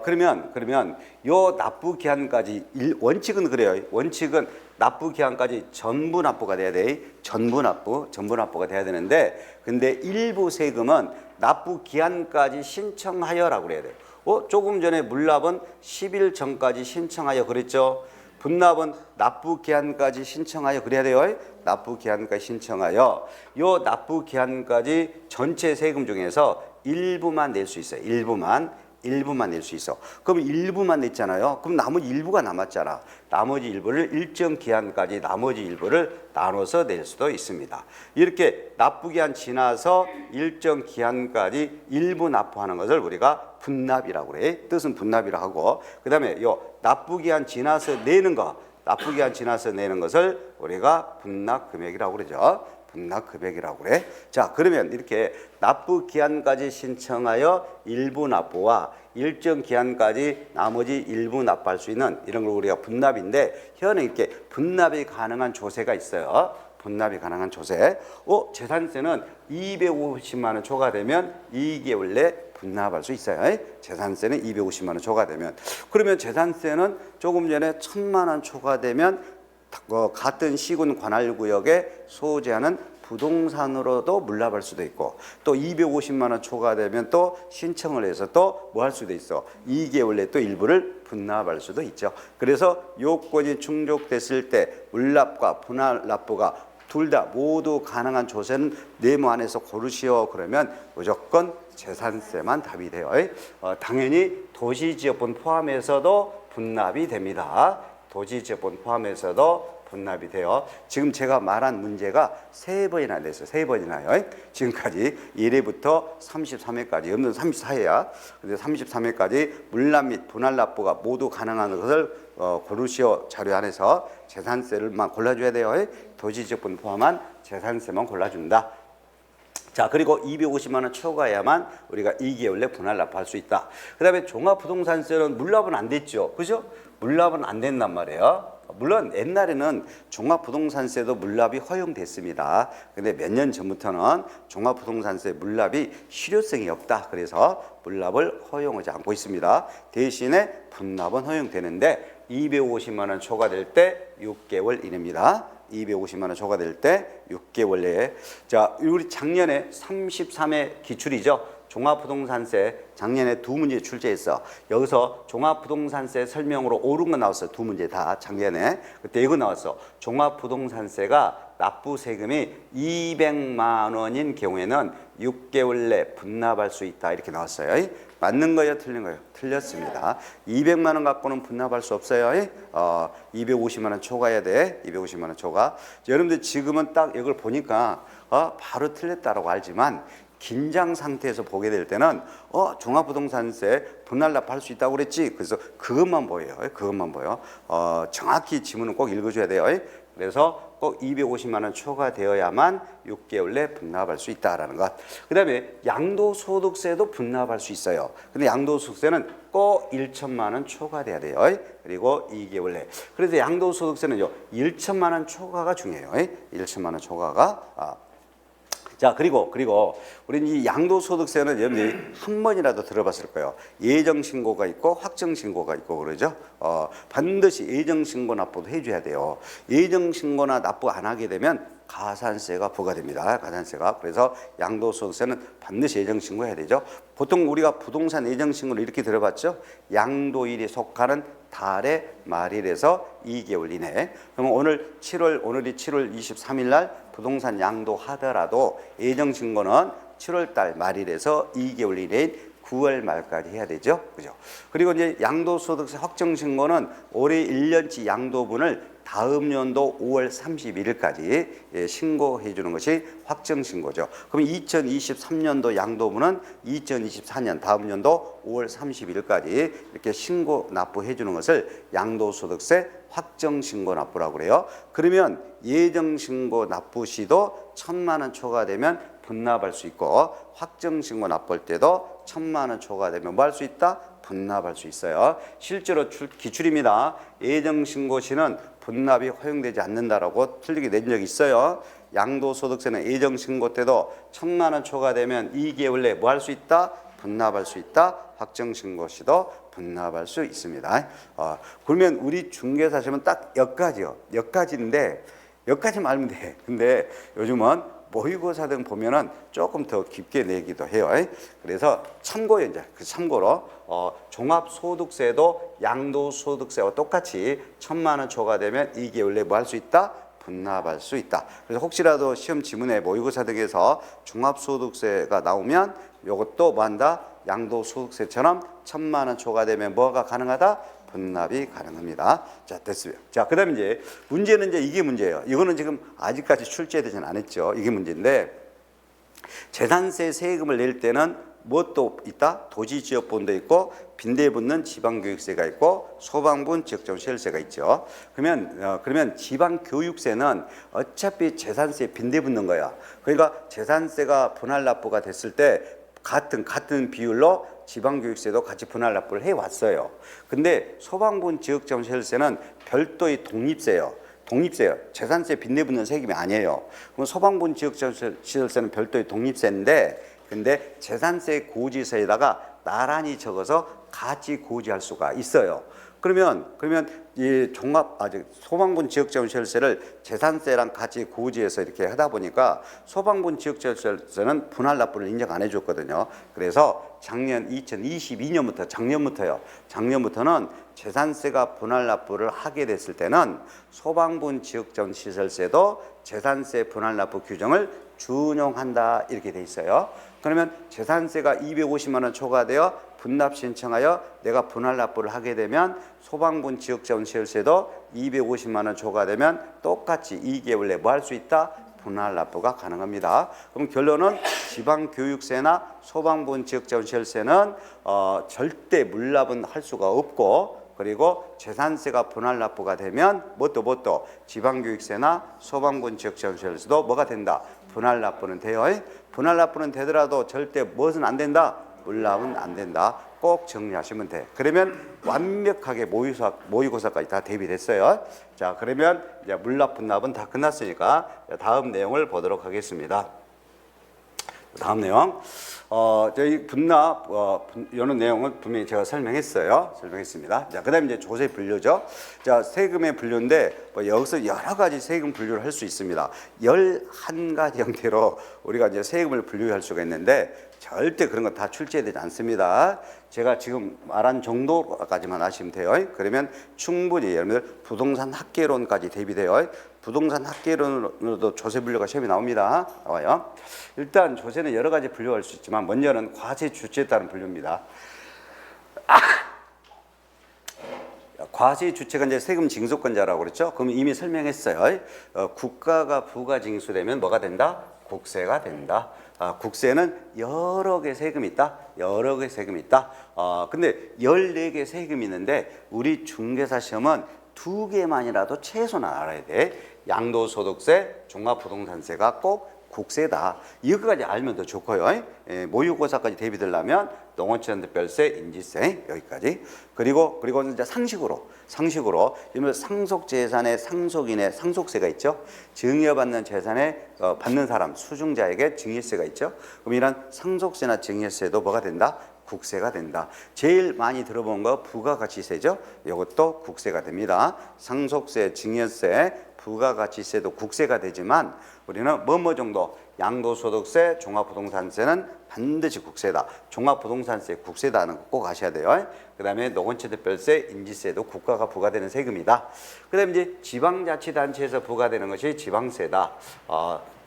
그러면 요 납부 기한까지 원칙은 그래요. 원칙은 납부 기한까지 전부 납부가 돼야 돼. 전부 납부가 돼야 되는데 근데 일부 세금은 납부 기한까지 신청하여라고 그래야 돼. 조금 전에 물납은 10일 전까지 신청하여 그랬죠. 분납은 납부 기한까지 신청하여 그래야 돼요. 납부 기한까지 신청하여 요 납부 기한까지 전체 세금 중에서 일부만 낼 수 있어요. 일부만 낼 수 있어. 그럼 일부만 냈잖아요. 그럼 나머지 일부가 남았잖아. 나머지 일부를 일정 기한까지 나머지 일부를 나눠서 낼 수도 있습니다. 이렇게 납부 기한 지나서 일정 기한까지 일부 납부하는 것을 우리가 분납이라고 그래. 뜻은 분납이라고 하고 그다음에 요 납부 기한 지나서 내는 것을 우리가 분납 금액이라고 그러죠. 분납 금액이라고 그래. 자, 그러면 이렇게 납부 기한까지 신청하여 일부 납부와 일정 기한까지 나머지 일부 납부할 수 있는 이런 걸 우리가 분납인데 현행 이렇게 분납이 가능한 조세가 있어요. 분납이 가능한 조세. 재산세는 250만 원 초과되면 2개월 내 분납할 수 있어요. 재산세는 250만 원 초과되면. 그러면 재산세는 조금 전에 1,000만 원 초과되면 같은 시군 관할구역에 소재하는 부동산으로도 물납할 수도 있고 또 250만 원 초과되면 또 신청을 해서 또 뭐 할 수도 있어. 2개월 내에 또 일부를 분납할 수도 있죠. 그래서 요건이 충족됐을 때 물납과 분할 납부가 둘 다 모두 가능한 조세는 네모 안에서 고르시오. 그러면 무조건 재산세만 답이 돼요. 당연히 도시지역분 포함해서도 분납이 됩니다. 도시지역분 포함해서도 분납이 돼요. 지금 제가 말한 문제가 3번이나 됐어요. 3번이나요. 지금까지 1회부터 33회까지, 없는 34회야. 근데 33회까지 물납 및 분할 납부가 모두 가능한 것을 고르시오 자료 안에서 재산세를만 골라줘야 돼요. 도시지역분 포함한 재산세만 골라준다. 자, 그리고 250만 원 초과해야만 우리가 2개월 내 분할 납부할 수 있다. 그 다음에 종합부동산세는 물납은 안 됐죠. 그죠? 물납은 안 된단 말이에요. 물론 옛날에는 종합부동산세도 물납이 허용됐습니다. 근데 몇 년 전부터는 종합부동산세 물납이 실효성이 없다. 그래서 물납을 허용하지 않고 있습니다. 대신에 분납은 허용되는데 250만 원 초과될 때 6개월 이내입니다. 250만 원 초과될 때 6개월 내에. 자, 우리 작년에 33회 기출이죠. 종합부동산세 작년에 2문제 출제했어. 여기서 종합부동산세 설명으로 옳은 거 나왔어. 2문제 다 작년에. 그때 이거 나왔어. 종합부동산세가 납부 세금이 200만 원인 경우에는 6개월 내 분납할 수 있다. 이렇게 나왔어요. 맞는 거예요? 틀린 거예요? 틀렸습니다. 200만 원 갖고는 분납할 수 없어요. 250만 원 초과해야 돼. 250만 원 초과. 여러분들 지금은 딱 이걸 보니까 바로 틀렸다라고 알지만 긴장 상태에서 보게 될 때는 종합부동산세 분할 납부할 수 있다고 그랬지. 그래서 그것만 보여요. 그것만 보여. 정확히 지문은 꼭 읽어줘야 돼요. 그래서 꼭 250만 원 초과되어야만 6개월 내 분납할 수 있다라는 것. 그 다음에 양도소득세도 분납할 수 있어요. 근데 양도소득세는 꼭 1천만 원 초과돼야 돼요. 그리고 2개월 내. 그래서 양도소득세는요, 1천만 원 초과가 중요해요. 1천만 원 초과가. 자, 그리고 우리는 이 양도소득세는 여러분들이 한 번이라도 들어봤을 거예요. 예정신고가 있고 확정신고가 있고 그러죠. 반드시 예정신고 납부도 해줘야 돼요. 예정신고나 납부 안 하게 되면 가산세가 부과됩니다. 가산세가. 그래서 양도소득세는 반드시 예정신고해야 되죠. 보통 우리가 부동산 예정신고를 이렇게 들어봤죠. 양도일이 속하는 달의 말일에서 2개월 이내. 그러면 오늘이 7월 23일 날 부동산 양도하더라도 예정신고는 7월 달 말일에서 2개월 이내인 9월 말까지 해야 되죠. 그죠? 그리고 이제 양도소득세 확정신고는 올해 1년치 양도분을 다음 연도 5월 31일까지 신고해 주는 것이 확정신고죠. 그럼 2023년도 양도분은 2024년 다음 연도 5월 30일까지 이렇게 신고 납부해 주는 것을 양도소득세 확정신고 납부라고 그래요. 그러면 예정신고 납부 시도 1,000만 원 초과되면 분납할 수 있고 확정신고 납부할 때도 1,000만 원 초과되면 뭐 할 수 있다? 분납할 수 있어요. 실제로 기출입니다. 예정신고 시는 분납이 허용되지 않는다라고 틀리게 낸 적이 있어요. 양도소득세는 예정신고 때도 1,000만 원 초과되면 2개월 내에 뭐 할 수 있다? 분납할 수 있다. 확정신고 시도 분납할 수 있습니다. 그러면 우리 중개사 시험은 딱 여기까지요. 여기까지인데 여기까지만 알면 돼. 근데 요즘은 모의고사 등 보면은 조금 더 깊게 내기도 해요. 그래서 참고요, 이제 참고로 종합소득세도 양도소득세와 똑같이 1,000만 원 초과되면 2개월 내에 뭐 할 수 있다? 분납할 수 있다. 그래서 혹시라도 시험 지문에 모의고사 등에서 종합소득세가 나오면 이것도 뭐 한다? 양도소득세처럼 1,000만 원 초과되면 뭐가 가능하다? 분납이 가능합니다. 자, 됐습니다. 자, 그다음에 이제 문제는 이제 이게 문제예요. 이거는 지금 아직까지 출제되진 않았죠. 이게 문제인데 재산세 세금을 낼 때는 뭐 또 있다? 도시지역분도 있고 빈대 붙는 지방교육세가 있고 소방분 지역정시세가 있죠. 그러면 지방교육세는 어차피 재산세에 빈대 붙는 거야. 그러니까 재산세가 분할 납부가 됐을 때 같은 비율로 지방교육세도 같이 분할 납부를 해왔어요. 근데 소방분 지역정시세는 별도의 독립세예요. 독립세예요. 재산세 빈대 붙는 세금이 아니에요. 그럼 소방분 지역정시세는 별도의 독립세인데 근데 재산세 고지서에다가 나란히 적어서 같이 고지할 수가 있어요. 그러면 이 소방분 지역재원시설세를 재산세랑 같이 고지해서 이렇게 하다 보니까 소방분 지역재원시설세는 분할 납부를 인정 안 해줬거든요. 그래서 작년 2022년부터 작년부터는 재산세가 분할 납부를 하게 됐을 때는 소방분 지역재원시설세도 재산세 분할 납부 규정을 준용한다 이렇게 돼 있어요. 그러면 재산세가 250만 원 초과되어 분납 신청하여 내가 분할 납부를 하게 되면 소방분 지역재원시설세도 250만 원 초과되면 똑같이 2개월 내에 뭐 할 수 있다? 분할 납부가 가능합니다. 그럼 결론은 지방교육세나 소방분 지역재원시설세는 절대 물납은 할 수가 없고, 그리고 재산세가 분할 납부가 되면 뭣도 지방교육세나 소방분 지역재원시설세도 뭐가 된다? 분할 납부는 돼요. 분할 납부는 되더라도 절대 무엇은 안 된다? 물납은 안 된다. 꼭 정리하시면 돼. 그러면 완벽하게 모의고사까지 다 대비됐어요. 자, 그러면 이제 물납 분납은 다 끝났으니까 다음 내용을 보도록 하겠습니다. 다음 내용. 저희 분납 이런 내용은 분명히 제가 설명했습니다. 자, 그다음에 이제 조세 분류죠. 자, 세금의 분류인데 여기서 여러 가지 세금 분류를 할 수 있습니다. 11가지 형태로 우리가 이제 세금을 분류할 수가 있는데 절대 그런 거 다 출제되지 않습니다. 제가 지금 말한 정도까지만 하시면 돼요. 그러면 충분히 여러분들 부동산 학계론까지 대비돼요. 부동산 학계론으로도 조세 분류가 시험에 나와요. 일단 조세는 여러 가지 분류할 수 있지만 먼저는 과세 주체에 따른 분류입니다. 과세 주체가 이제 세금 징수권자라고 그랬죠. 그럼 이미 설명했어요. 국가가 부가 징수되면 뭐가 된다? 국세가 된다. 국세는 여러 개 세금이 있다. 근데 14개 세금이 있는데 우리 중개사 시험은 2개만이라도 최소는 알아야 돼. 양도소득세, 종합부동산세가 꼭 국세다. 이거까지 알면 더 좋고요. 모의고사까지 대비되려면 농어촌특별세, 인지세 여기까지. 그리고 이제 상식으로 상속재산의 상속인의 상속세가 있죠. 증여받는 재산에 받는 사람 수중자에게 증여세가 있죠. 그럼 이런 상속세나 증여세도 뭐가 된다? 국세가 된다. 제일 많이 들어본 거 부가가치세죠. 이것도 국세가 됩니다. 상속세, 증여세, 부가가치세도 국세가 되지만 우리는 뭐뭐 정도 양도소득세, 종합부동산세는 반드시 국세다. 종합부동산세 국세다는 거 꼭 아셔야 돼요. 그 다음에 농어촌특별세, 인지세도 국가가 부과되는 세금이다. 그 다음에 이제 지방자치단체에서 부과되는 것이 지방세다.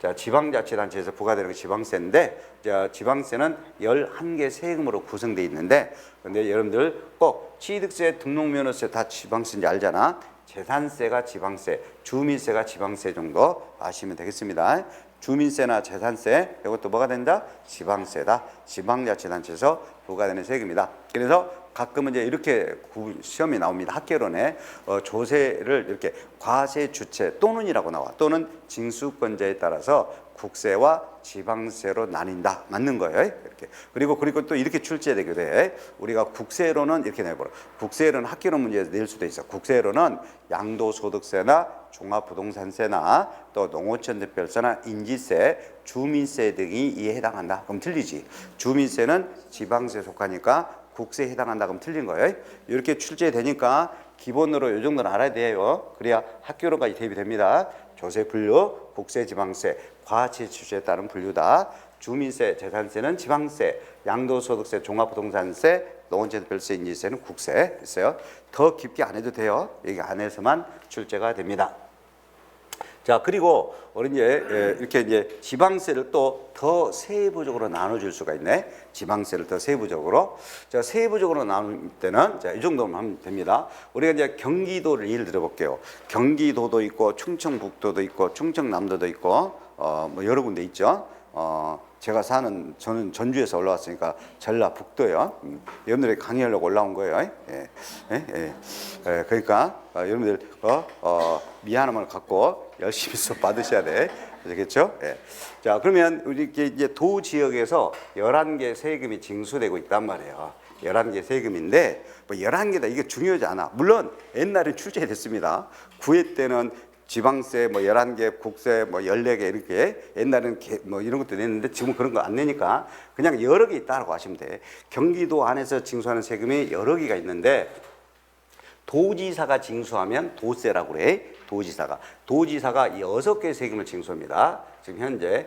자, 지방자치단체에서 부과되는 게 지방세인데, 자, 지방세는 11개 세금으로 구성되어 있는데, 근데 여러분들 꼭 취득세, 등록면허세 다 지방세인지 알잖아. 재산세가 지방세, 주민세가 지방세 정도 아시면 되겠습니다. 주민세나 재산세 이것도 뭐가 된다? 지방세다. 지방자치단체에서 부과되는 세금이다. 그래서 가끔은 이제 이렇게 시험이 나옵니다. 학계론에 조세를 이렇게 과세 주체 또는이라고 나와. 또는 징수권자에 따라서 국세와 지방세로 나뉜다. 맞는 거예요. 이렇게. 그리고 또 이렇게 출제되게 돼. 우리가 국세로는 이렇게 내버려. 국세로는 학계론 문제에서 낼 수도 있어. 국세로는 양도소득세나 종합부동산세나 또 농어촌특별세나 인지세, 주민세 등이 이에 해당한다. 그럼 틀리지. 주민세는 지방세에 속하니까 국세에 해당한다. 그럼 틀린 거예요. 이렇게 출제되니까 기본으로 이 정도는 알아야 돼요. 그래야 학교로까지 대비됩니다. 조세 분류, 국세, 지방세, 과세 주체에 따른 분류다. 주민세, 재산세는 지방세, 양도소득세, 종합부동산세, 농어촌특별세, 인지세는 국세 있어요. 더 깊게 안 해도 돼요. 여기 안에서만 출제가 됩니다. 자, 그리고 우리 이제 이렇게 이제 지방세를 또 더 세부적으로 나눠줄 수가 있네. 지방세를 더 세부적으로. 자, 세부적으로 나눌 때는 자, 이 정도만 하면 됩니다. 우리가 이제 경기도를 예를 들어 볼게요. 경기도도 있고 충청북도도 있고 충청남도도 있고 뭐 여러 군데 있죠. 저는 전주에서 올라왔으니까 전라북도요. 여러분들이 강의하려고 올라온 거예요. 그러니까 여러분들 미안함을 갖고 열심히 수업 받으셔야 돼. 되겠죠? 자, 그러면 우리 이제 도 지역에서 11개 세금이 징수되고 있단 말이에요. 11개 세금인데 뭐 11개다 이게 중요하지 않아. 물론 옛날에 출제됐습니다. 9회 때는 지방세 뭐 11개, 국세 뭐 14개 이렇게 옛날에는 뭐 이런 것도 냈는데 지금은 그런 거 안 내니까 그냥 여러 개 있다고 하시면 돼. 경기도 안에서 징수하는 세금이 여러 개가 있는데 도지사가 징수하면 도세라고 그래. 도지사가 6개 세금을 징수합니다. 지금 현재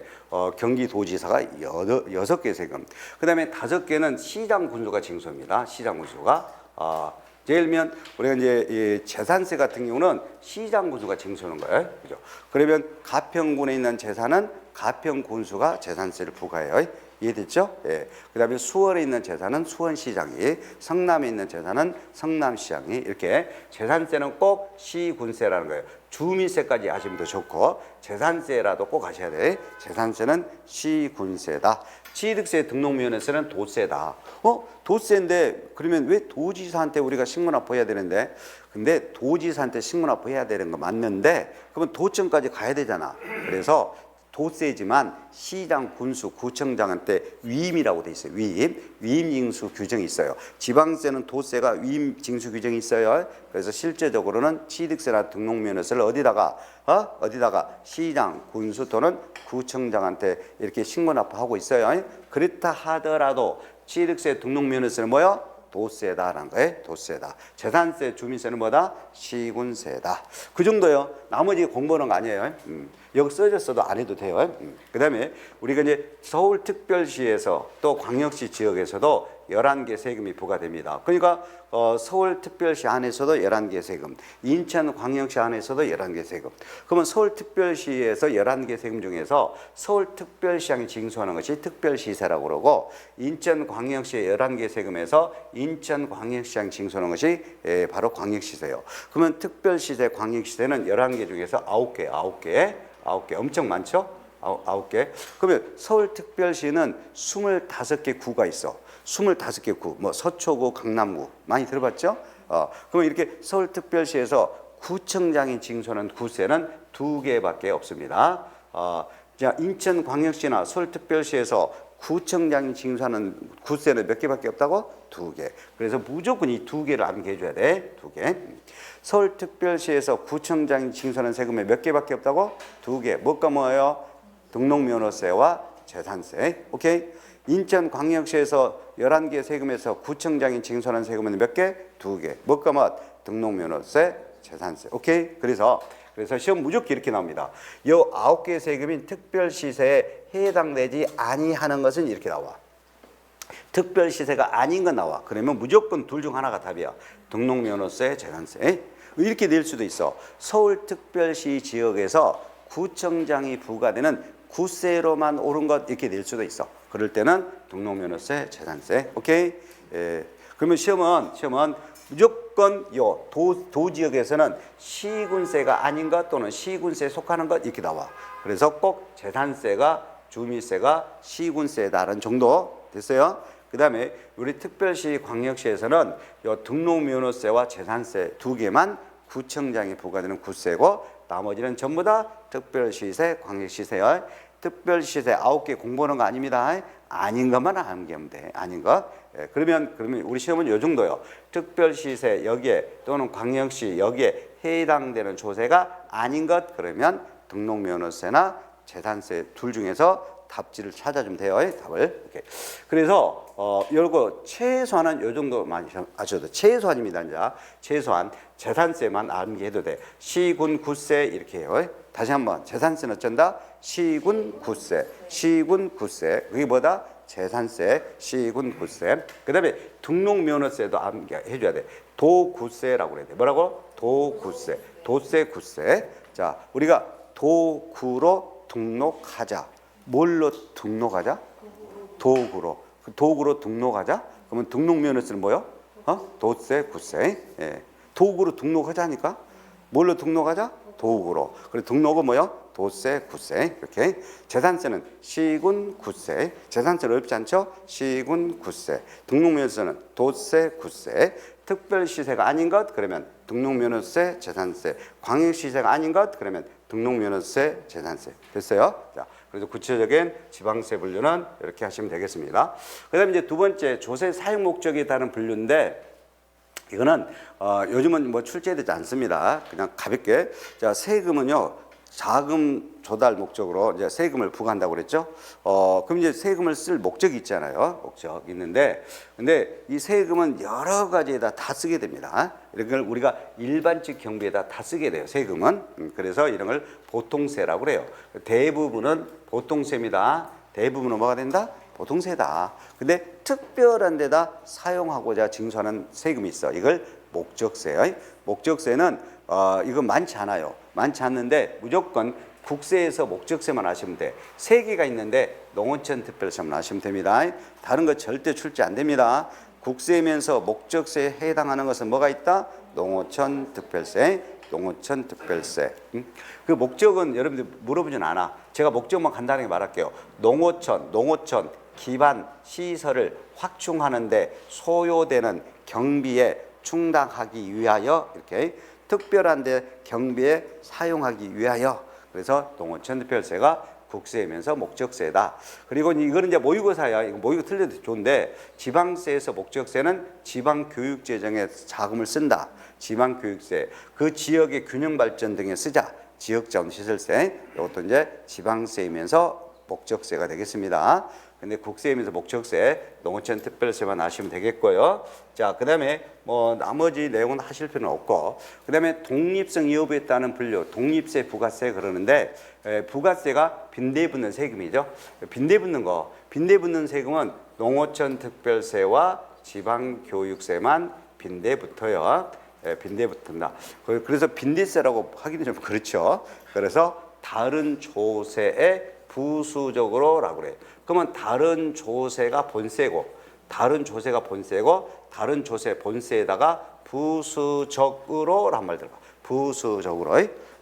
경기도지사가 6개 세금. 그다음에 5개는 시장 군수가 징수합니다. 시장 군수가 예를 들면 우리가 이제 이 재산세 같은 경우는 시장 군수가 징수하는 거예요. 그죠? 그러면 가평군에 있는 재산은 가평 군수가 재산세를 부과해요. 이해됐죠? 예. 그다음에 수원에 있는 재산은 수원시장이, 성남에 있는 재산은 성남시장이, 이렇게 재산세는 꼭 시군세라는 거예요. 주민세까지 하시면 더 좋고 재산세라도 꼭 하셔야 돼. 재산세는 시군세다. 취득세 등록면에서는 도세다. 도세인데 그러면 왜 도지사한테 우리가 신고납부해야 되는데? 근데 도지사한테 신고납부해야 되는 거 맞는데 그러면 도청까지 가야 되잖아. 그래서 도세지만 시장, 군수, 구청장한테 위임이라고 돼 있어요. 위임 징수 규정이 있어요. 지방세는 도세가 위임 징수 규정이 있어요. 그래서 실제적으로는 취득세나 등록면허세를 어디다가 시장, 군수 또는 구청장한테 이렇게 신고납부하고 있어요. 그렇다 하더라도 취득세, 등록면허세는 뭐요? 도세다라는 거예요. 도세다. 재산세, 주민세는 뭐다? 시군세다. 그 정도요. 나머지 공부하는 거 아니에요. 여기 써졌어도 안 해도 돼요. 그다음에 우리가 이제 서울특별시에서 또 광역시 지역에서도 11개 세금이 부과됩니다. 그러니까 서울특별시 안에서도 11개 세금, 인천광역시 안에서도 11개 세금. 그러면 서울특별시에서 11개 세금 중에서 서울특별시장이 징수하는 것이 특별시세라고 그러고, 인천광역시의 11개 세금에서 인천광역시장 징수하는 것이 바로 광역시세요. 그러면 특별시세, 광역시세는 11개 중에서 9개 엄청 많죠? 9개. 그러면 서울특별시는 25개 구가 있어. 25개 구, 뭐 서초구, 강남구 많이 들어봤죠? 그러면 이렇게 서울특별시에서 구청장이 징수하는 구세는 2개밖에 없습니다. 자, 인천광역시나 서울특별시에서 구청장이 징수하는 구세는 몇 개밖에 없다고? 2개. 그래서 무조건 이 2개를 암기해줘야 돼. 2개. 서울특별시에서 구청장이 징수하는 세금이 몇 개밖에 없다고? 2개. 뭐가 뭐예요? 등록면허세와 재산세. 오케이? 인천광역시에서 11개 세금에서 구청장이 징수하는 세금은 몇 개? 2개. 뭐가 뭐? 등록면허세, 재산세. 오케이? 그래서 시험 무조건 이렇게 나옵니다. 이 9개 세금인 특별시세에 해당되지 아니하는 것은 이렇게 나와. 특별시세가 아닌 건 나와. 그러면 무조건 둘 중 하나가 답이야. 등록면허세, 재산세. 이렇게 낼 수도 있어. 서울특별시 지역에서 구청장이 부과되는 구세로만 옳은 것 이렇게 낼 수도 있어. 그럴 때는 등록면허세, 재산세. 오케이? 그러면 시험은 무조건 요 도지역에서는 시군세가 아닌 것 또는 시군세에 속하는 것 이렇게 나와. 그래서 꼭 재산세가 주민세가 시군세다라는 정도 됐어요. 그다음에 우리 특별시, 광역시에서는 요 등록면허세와 재산세 2개만 구청장이 부과되는 구세고 나머지는 전부 다 특별시세, 광역시세요. 특별시세 9개 공부하는 거 아닙니다. 아닌 것만 암기하면 돼. 아닌 것. 그러면 우리 시험은 요 정도요. 특별시세 여기에 또는 광역시 여기에 해당되는 조세가 아닌 것 그러면 등록면허세나 재산세 둘 중에서 답지를 찾아주면 돼요. 답을. 이렇게. 그래서 요거 최소한은 요 정도만 아셔도 최소한입니다. 이제 최소한 재산세만 암기해도 돼. 시군 구세 이렇게 해요. 다시 한번 재산세는 어쩐다? 시군 구세. 그게 뭐다? 재산세, 시군 구세. 그다음에 등록면허세도 암기해줘야 돼. 도구세라고 그래야 돼. 뭐라고? 도구세. 도세 구세. 자, 우리가 도구로 등록하자. 뭘로 등록하자? 도구로. 도구로 등록하자? 그러면 등록면허세는 뭐요? 도세, 구세. 예. 도구로 등록하자니까? 뭘로 등록하자? 도구로. 그리고 등록은 뭐요? 도세, 구세. 이렇게. 재산세는 시군, 구세. 재산세는 어렵지 않죠? 시군, 구세. 등록면허세는 도세, 구세. 특별시세가 아닌 것? 그러면 등록면허세, 재산세. 광역시세가 아닌 것? 그러면 등록면허세, 재산세. 됐어요? 자. 그래서 구체적인 지방세 분류는 이렇게 하시면 되겠습니다. 그 다음에 이제 두 번째, 조세 사용 목적에 따른 분류인데, 이거는 요즘은 뭐 출제되지 않습니다. 그냥 가볍게. 자, 세금은요, 자금 조달 목적으로 이제 세금을 부과한다고 그랬죠. 그럼 이제 세금을 쓸 목적이 있잖아요. 목적 있는데, 근데 이 세금은 여러 가지에다 다 쓰게 됩니다. 이런 걸 우리가 일반적 경비에다 다 쓰게 돼요. 세금은. 그래서 이런 걸 보통세라고 그래요. 대부분은 보통세입니다. 대부분은 뭐가 된다? 보통세다. 근데 특별한 데다 사용하고자 징수하는 세금이 있어. 이걸 목적세예요. 목적세는 이거 많지 않아요. 많지 않는데 무조건 국세에서 목적세만 하시면 돼. 세 개가 있는데 농어촌 특별세만 하시면 됩니다. 다른 거 절대 출제 안 됩니다. 국세면서 목적세에 해당하는 것은 뭐가 있다? 농어촌 특별세, 농어촌 특별세. 그 목적은 여러분들 물어보진 않아. 제가 목적만 간단하게 말할게요. 농어촌 기반 시설을 확충하는데 소요되는 경비에 충당하기 위하여 이렇게 특별한데 경비에 사용하기 위하여 그래서 농어촌 특별세가 국세이면서 목적세다. 그리고 이거는 이제 모의고사야. 이거 모의고 틀려도 좋은데 지방세에서 목적세는 지방교육 재정에 자금을 쓴다. 지방교육세 그 지역의 균형 발전 등에 쓰자. 지역자원시설세 이것도 이제 지방세이면서 목적세가 되겠습니다. 근데 국세이면서 목적세, 농어촌 특별세만 아시면 되겠고요. 자, 그다음에 뭐 나머지 내용은 하실 필요는 없고, 그다음에 독립성 여부에 따른 분류, 독립세, 부가세 그러는데 부가세가 빈대에 붙는 세금이죠. 빈대에 붙는 거, 빈대에 붙는 세금은 농어촌 특별세와 지방교육세만 빈대에 붙어요. 빈대에 붙는다. 그래서 빈대세라고 하기는 좀 그렇죠. 그래서 다른 조세에 부수적으로라고 그래요. 그러면 다른 조세가 본세고, 다른 조세가 본세고, 다른 조세 본세에다가 부수적으로란 말 들어가. 부수적으로.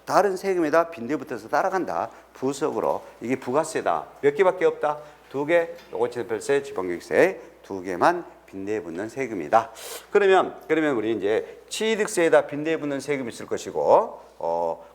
다른 세금에다 빈대붙어서 따라간다. 부수적으로. 이게 부가세다. 몇 개밖에 없다. 두 개. 농어촌 특별세, 지방교육세 두 개만 빈대에 붙는 세금이다. 그러면 우리 이제 취득세에다 빈대에 붙는 세금이 있을 것이고,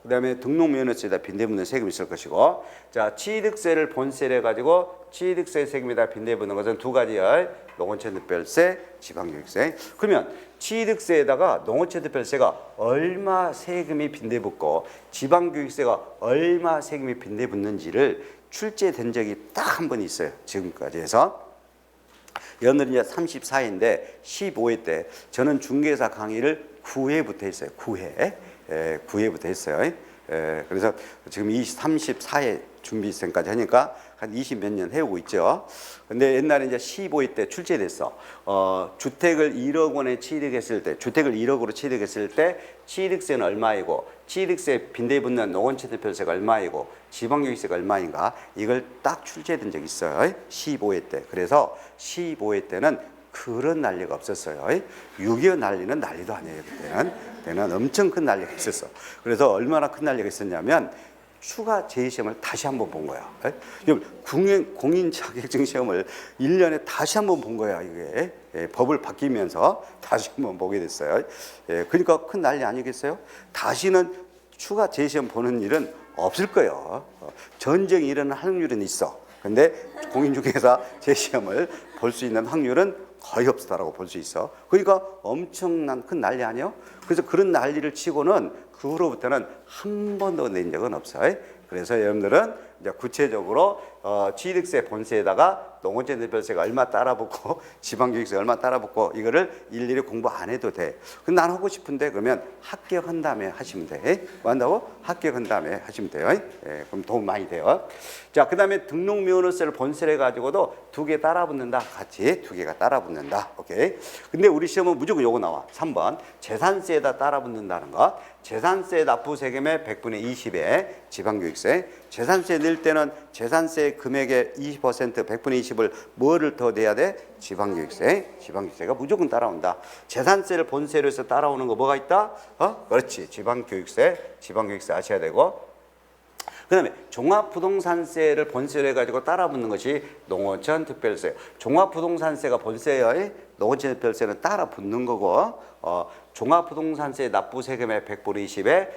그다음에 등록면허세에다 빈대에 붙는 세금이 있을 것이고, 자 취득세를 본세로 해가지고 취득세 세금에다 빈대에 붙는 것은 두 가지야. 농어촌 특별세, 지방교육세. 그러면 취득세에다가 농어촌 특별세가 얼마 세금이 빈대에 붙고 지방교육세가 얼마 세금이 빈대에 붙는지를 출제된 적이 딱 한 번 있어요. 지금까지 해서. 여러분들 이제 34회인데 15회 때 저는 중개사 강의를 9회부터 했어요. 9회부터 했어요. 그래서 지금 34회 준비생까지 하니까 한 20 몇 년 해오고 있죠. 근데 옛날에 이제 15회 때 출제됐어. 주택을 1억 원에 취득했을 때, 주택을 1억으로 취득했을 때 취득세는 얼마이고, 취득세 빈대에 붙는 농어촌 특별세가 얼마이고, 지방교육세가 얼마인가, 이걸 딱 출제된 적이 있어요. 15회 때. 그래서 15회 때는 그런 난리가 없었어요. 6.25 난리는 난리도 아니에요. 그때는 엄청 큰 난리가 있었어. 그래서 얼마나 큰 난리가 있었냐면 추가 재시험을 다시 한번 본 거야. 공인 자격증 시험을 1년에 다시 한번 본 거야. 이게 법을 바뀌면서 다시 한번 보게 됐어요. 그러니까 큰 난리 아니겠어요? 다시는 추가 재시험 보는 일은 없을 거예요. 전쟁이 일어날 확률은 있어. 근데 공인중개사 재시험을 볼 수 있는 확률은 거의 없다라고 볼 수 있어. 그러니까 엄청난 큰 난리 아니에요? 그래서 그런 난리를 치고는 그 후로부터는 한 번도 낸 적은 없어요. 그래서 여러분들은 이제 구체적으로 취득세 본세에다가 농어촌 특별세가 얼마 따라붙고 지방교육세 얼마 따라붙고 이거를 일일이 공부 안 해도 돼. 근데 난 하고 싶은데 그러면 합격한 다음에 하시면 돼. 뭐 한다고? 합격한 다음에 하시면 돼요. 그럼 도움 많이 돼요. 자, 그 다음에 등록면허세를 본세로 해가지고도 두 개 따라붙는다. 같이 두 개가 따라붙는다. 오케이. 근데 우리 시험은 무조건 요거 나와. 3번. 재산세에다 따라붙는다는 거. 재산세 납부 세금의 100분의 20에 지방교육세. 재산세 낼 때는 재산세 금액의 20%, 100분의 20을 뭐를 더 내야 돼? 지방교육세. 지방교육세가 무조건 따라온다. 재산세를 본세로 해서 따라오는 거 뭐가 있다? 그렇지. 지방교육세. 지방교육세 아셔야 되고. 그 다음에 종합부동산세를 본세로 해가지고 따라붙는 것이 농어촌 특별세. 종합부동산세가 본세예요. 농어촌 특별세는 따라붙는 거고, 종합부동산세 납부 세금의 100분의 20에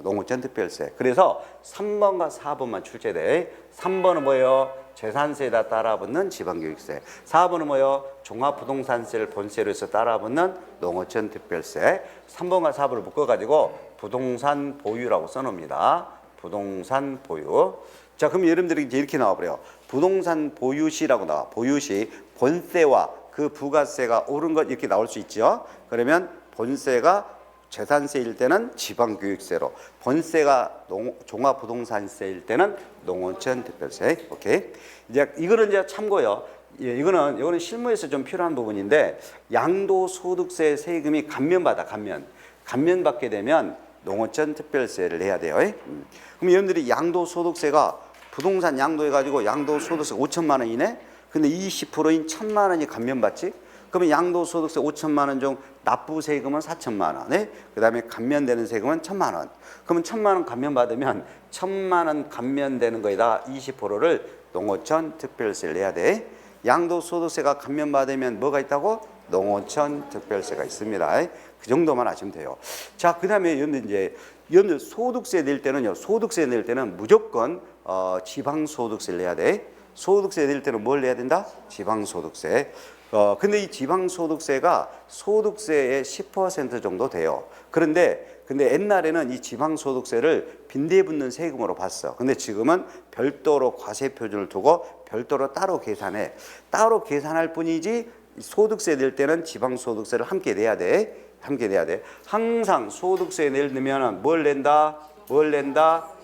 농어촌 특별세. 그래서 3번과 4번만 출제돼. 3번은 뭐예요? 재산세에다 따라붙는 지방교육세. 4번은 뭐예요? 종합부동산세를 본세로 해서 따라붙는 농어촌 특별세. 3번과 4번을 묶어가지고 부동산 보유라고 써놓습니다. 부동산 보유. 자, 그럼 여러분들이 이제 이렇게 나와버려요. 부동산 보유시라고 나와. 보유시 본세와 그 부가세가 오른 것 이렇게 나올 수 있죠. 그러면 본세가 재산세일 때는 지방교육세로, 본세가 종합부동산세일 때는 농어촌 특별세. 오케이. 이제 이거는 이제 참고요. 예, 이거는 실무에서 좀 필요한 부분인데 양도소득세 세금이 감면받게 되면 농어촌 특별세를 내야 돼요. 그럼 여러분들이 양도소득세가 부동산 양도해가지고 양도소득세 5천만 원 이내, 근데 20%인 1천만 원이 감면받지? 그러면 양도소득세 5천만 원 중 납부세금은 4천만 원, 그 다음에 감면되는 세금은 1천만 원. 그러면 1천만 원 감면받으면 1천만 원 감면되는 거에다 20%를 농어촌 특별세를 내야 돼. 양도소득세가 감면받으면 뭐가 있다고? 농어촌 특별세가 있습니다. 그 정도만 아시면 돼요. 자, 그 다음에 여러분들 소득세 낼 때는요, 소득세 낼 때는 무조건 지방소득세를 내야 돼. 소득세 낼 때는 뭘 내야 된다? 지방소득세. 근데 이 지방소득세가 소득세의 10% 정도 돼요. 근데 옛날에는 이 지방소득세를 빈대붙는 세금으로 봤어. 근데 지금은 별도로 과세표준을 두고 별도로 따로 계산해. 따로 계산할 뿐이지 소득세 낼 때는 지방소득세를 함께 내야 돼. 항상 소득세 내려면 뭘 낸다?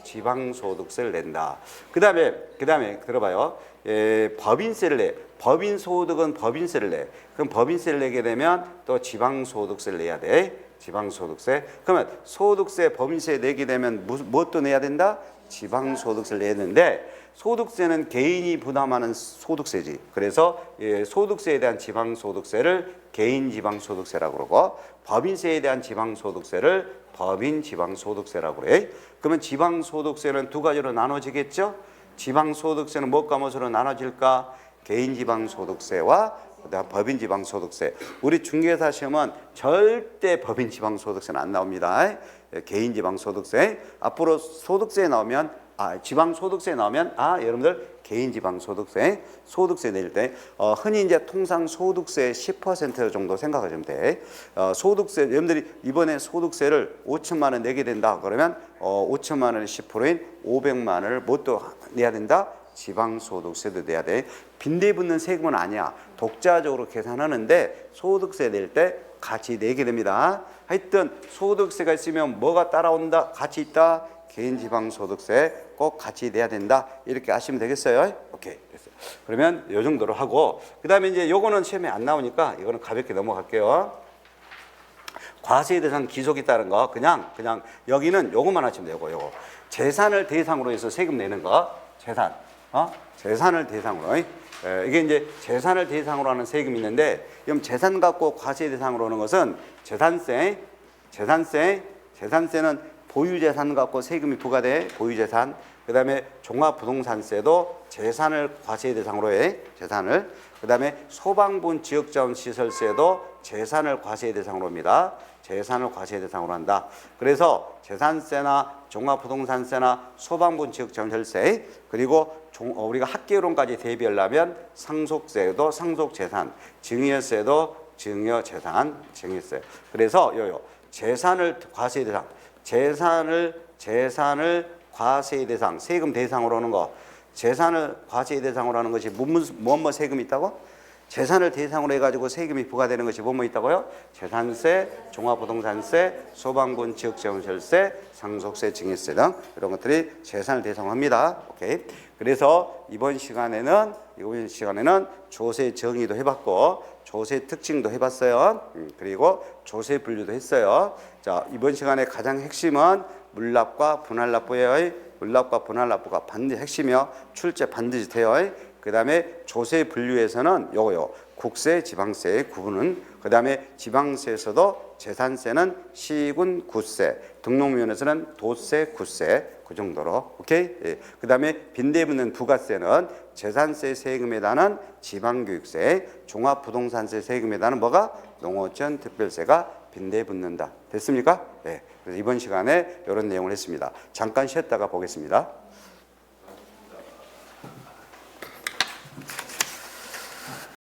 지방소득세를 낸다. 그 다음에 들어봐요. 법인세를 내. 법인소득은 법인세를 내. 그럼 법인세를 내게 되면 또 지방소득세를 내야 돼. 지방소득세. 그러면 소득세, 법인세 내게 되면 무엇도 내야 된다? 지방소득세를 내야 되는데 소득세는 개인이 부담하는 소득세지. 그래서 소득세에 대한 지방소득세를 개인지방소득세라고 그러고 법인세에 대한 지방소득세를 법인지방소득세라고 그래. 그러면 지방소득세는 두 가지로 나눠지겠죠? 지방소득세는 무엇과 무엇으로 나눠질까? 개인지방소득세와 그다음 법인지방소득세. 우리 중개사 시험은 절대 법인지방소득세는 안 나옵니다. 개인지방소득세. 앞으로 소득세에 나오면 지방소득세에 나오면 여러분들 개인지방소득세, 소득세 낼 때 흔히 이제 통상 소득세 10% 정도 생각하시면 돼. 소득세 여러분들이 이번에 소득세를 5천만 원 내게 된다 그러면 5천만 원의 10%인 500만 원을 뭣도 내야 된다? 지방소득세도 내야 돼. 빈대붙는 세금은 아니야. 독자적으로 계산하는데 소득세 낼 때 같이 내게 됩니다. 하여튼 소득세가 있으면 뭐가 따라온다? 같이 있다. 개인지방소득세 꼭 같이 내야 된다. 이렇게 아시면 되겠어요? 오케이. 됐어요. 그러면 이 정도로 하고 그 다음에 이제 요거는 시험에 안 나오니까 이거는 가볍게 넘어갈게요. 과세 대상 기속이 따른 거 그냥 여기는 요것만 하시면 되고 요거 재산을 대상으로 해서 세금 내는 거 재산을 대상으로 이게 이제 재산을 대상으로 하는 세금이 있는데 그럼 재산 갖고 과세 대상으로 하는 것은 재산세는 보유재산 갖고 세금이 부과돼. 보유재산. 그 다음에 종합부동산세도 재산을 과세 대상으로 해. 재산을. 그 다음에 소방분 지역자원시설세도 재산을 과세 대상으로 합니다. 재산을 과세 대상으로 한다. 그래서 재산세나 종합부동산세나 소방분 지역자원시설세 그리고 우리가 학계론까지 대비하려면 상속세도 상속재산, 증여세도 증여재산, 증여세. 그래서 재산을 과세 대상, 재산을 과세 대상, 세금 대상으로 하는 거, 재산을 과세 대상으로 하는 것이 뭐뭐 세금이 있다고? 재산을 대상으로 해가지고 세금이 부과되는 것이 뭐뭐 있다고요? 재산세, 종합부동산세, 소방분 지역재원시설세, 상속세, 증여세 등 이런 것들이 재산을 대상으로 합니다. 오케이. 그래서 이번 시간에는 조세 정의도 해봤고 조세 특징도 해봤어요. 그리고 조세 분류도 했어요. 자, 이번 시간에 가장 핵심은 물납과 분할납부예요. 물납과 분할납부가 반드시 핵심이요. 출제 반드시 돼요. 그 다음에 조세 분류에서는 요거요. 국세, 지방세의 구분은 그 다음에 지방세에서도 재산세는 시군 구세, 등록면에서는 도세, 구세 그 정도로 오케이. 그 다음에 빈대붙는 부가세는 재산세 세금에 해당하는 지방교육세, 종합부동산세 세금에 해당하는 뭐가 농어촌 특별세가 빈대붙는다. 됐습니까? 그래서 이번 시간에 이런 내용을 했습니다. 잠깐 쉬었다가 보겠습니다.